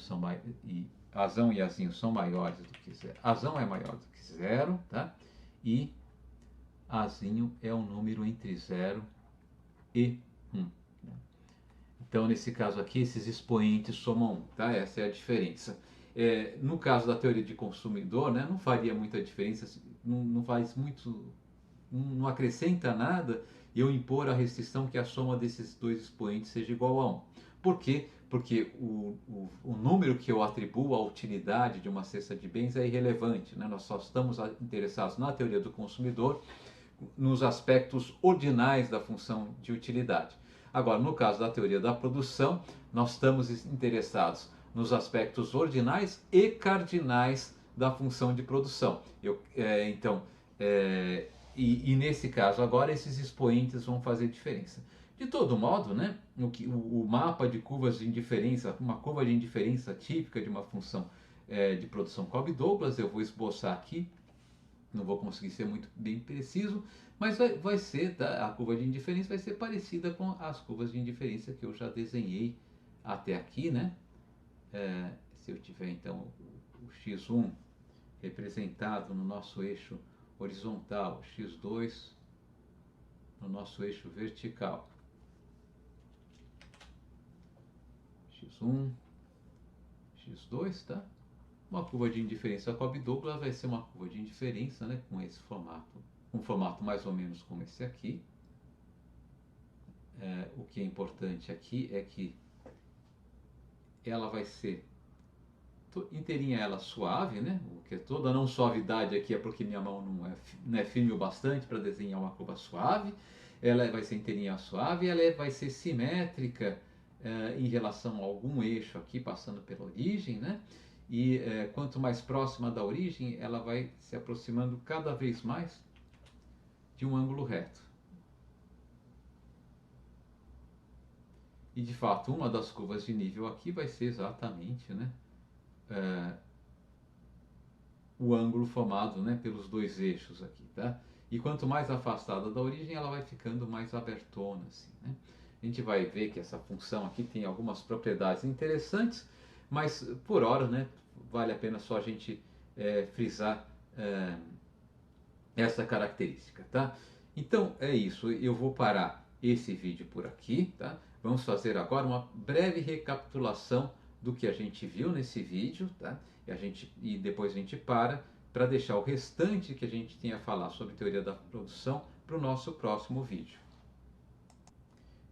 Azão e Azinho são maiores do que zero. Azão é maior do que zero, tá? E Azinho é um número entre 0 e 1. Né? Então, nesse caso aqui, esses expoentes somam 1, tá? Essa é a diferença. No caso da teoria de consumidor, né, não faria muita diferença, não faz muito, não acrescenta nada eu impor a restrição que a soma desses dois expoentes seja igual a 1. Por quê? Porque o número que eu atribuo à utilidade de uma cesta de bens é irrelevante. Né? Nós só estamos interessados na teoria do consumidor nos aspectos ordinais da função de utilidade. Agora, no caso da teoria da produção, nós estamos interessados nos aspectos ordinais e cardinais da função de produção. E nesse caso agora esses expoentes vão fazer diferença. De todo modo, né, o mapa de curvas de indiferença, uma curva de indiferença típica de uma função de produção Cobb-Douglas, eu vou esboçar aqui. Não vou conseguir ser muito bem preciso, mas vai ser, tá? A curva de indiferença vai ser parecida com as curvas de indiferença que eu já desenhei até aqui, né? Se eu tiver então o x1 representado no nosso eixo horizontal, x2 no nosso eixo vertical, x1, x2, tá? Uma curva de indiferença Cobb-Douglas vai ser uma curva de indiferença, né, com esse formato, um formato mais ou menos como esse aqui. O que é importante aqui é que ela vai ser inteirinha, ela suave, né? Porque toda não suavidade aqui é porque minha mão não é firme o bastante para desenhar uma curva suave. Ela vai ser inteirinha suave, vai ser simétrica em relação a algum eixo aqui passando pela origem, né? E quanto mais próxima da origem, ela vai se aproximando cada vez mais de um ângulo reto. E de fato, uma das curvas de nível aqui vai ser exatamente, né, o ângulo formado, né, pelos dois eixos aqui, tá? E quanto mais afastada da origem, ela vai ficando mais abertona, assim, né? A gente vai ver que essa função aqui tem algumas propriedades interessantes, mas por hora, né, vale a pena só a gente frisar essa característica, tá? Então é isso, eu vou parar esse vídeo por aqui, tá? Vamos fazer agora uma breve recapitulação do que a gente viu nesse vídeo, tá? E depois a gente para deixar o restante que a gente tinha a falar sobre teoria da produção para o nosso próximo vídeo.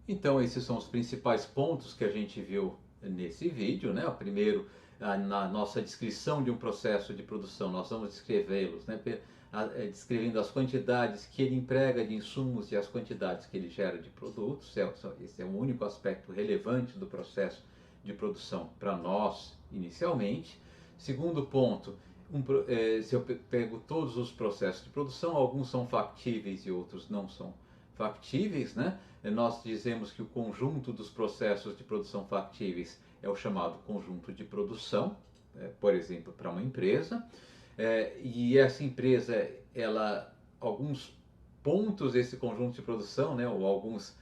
Então esses são os principais pontos que a gente viu nesse vídeo, né? O primeiro, na nossa descrição de um processo de produção, nós vamos descrevê-los, né? Descrevendo as quantidades que ele emprega de insumos e as quantidades que ele gera de produtos. Esse é o único aspecto relevante do processo de produção para nós inicialmente. Segundo ponto, se eu pego todos os processos de produção, alguns são factíveis e outros não são factíveis, né? Nós dizemos que o conjunto dos processos de produção factíveis é o chamado conjunto de produção, por exemplo, para uma empresa. E essa empresa, alguns pontos desse conjunto de produção, né, ou alguns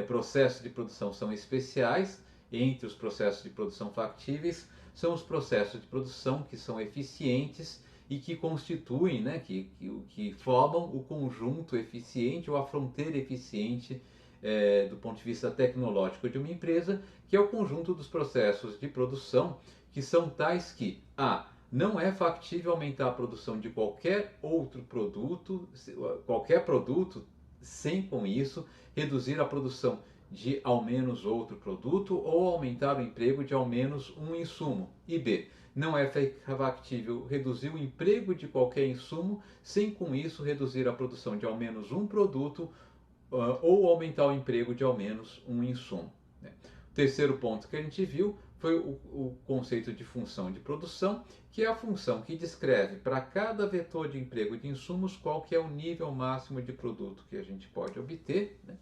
processos de produção são especiais. Entre os processos de produção factíveis são os processos de produção que são eficientes e que constituem, né, que formam o conjunto eficiente ou a fronteira eficiente do ponto de vista tecnológico de uma empresa, que é o conjunto dos processos de produção que são tais que não é factível aumentar a produção de qualquer outro produto, sem com isso reduzir a produção de ao menos outro produto ou aumentar o emprego de ao menos um insumo. E B, não é factível reduzir o emprego de qualquer insumo sem com isso reduzir a produção de ao menos um produto ou aumentar o emprego de ao menos um insumo. O terceiro ponto que a gente viu foi o conceito de função de produção, que é a função que descreve para cada vetor de emprego de insumos qual que é o nível máximo de produto que a gente pode obter, né?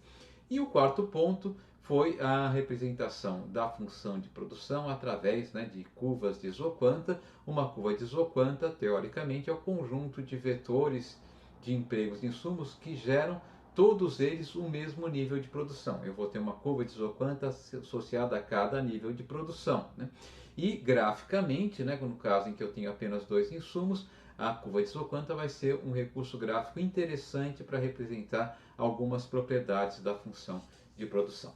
E o quarto ponto foi a representação da função de produção através, né, de curvas de isoquanta. Uma curva de isoquanta, teoricamente, é o conjunto de vetores de empregos de insumos que geram todos eles o mesmo nível de produção. Eu vou ter uma curva de isoquanta associada a cada nível de produção, né? E graficamente, né, no caso em que eu tenho apenas dois insumos, a curva de isoquanta vai ser um recurso gráfico interessante para representar algumas propriedades da função de produção.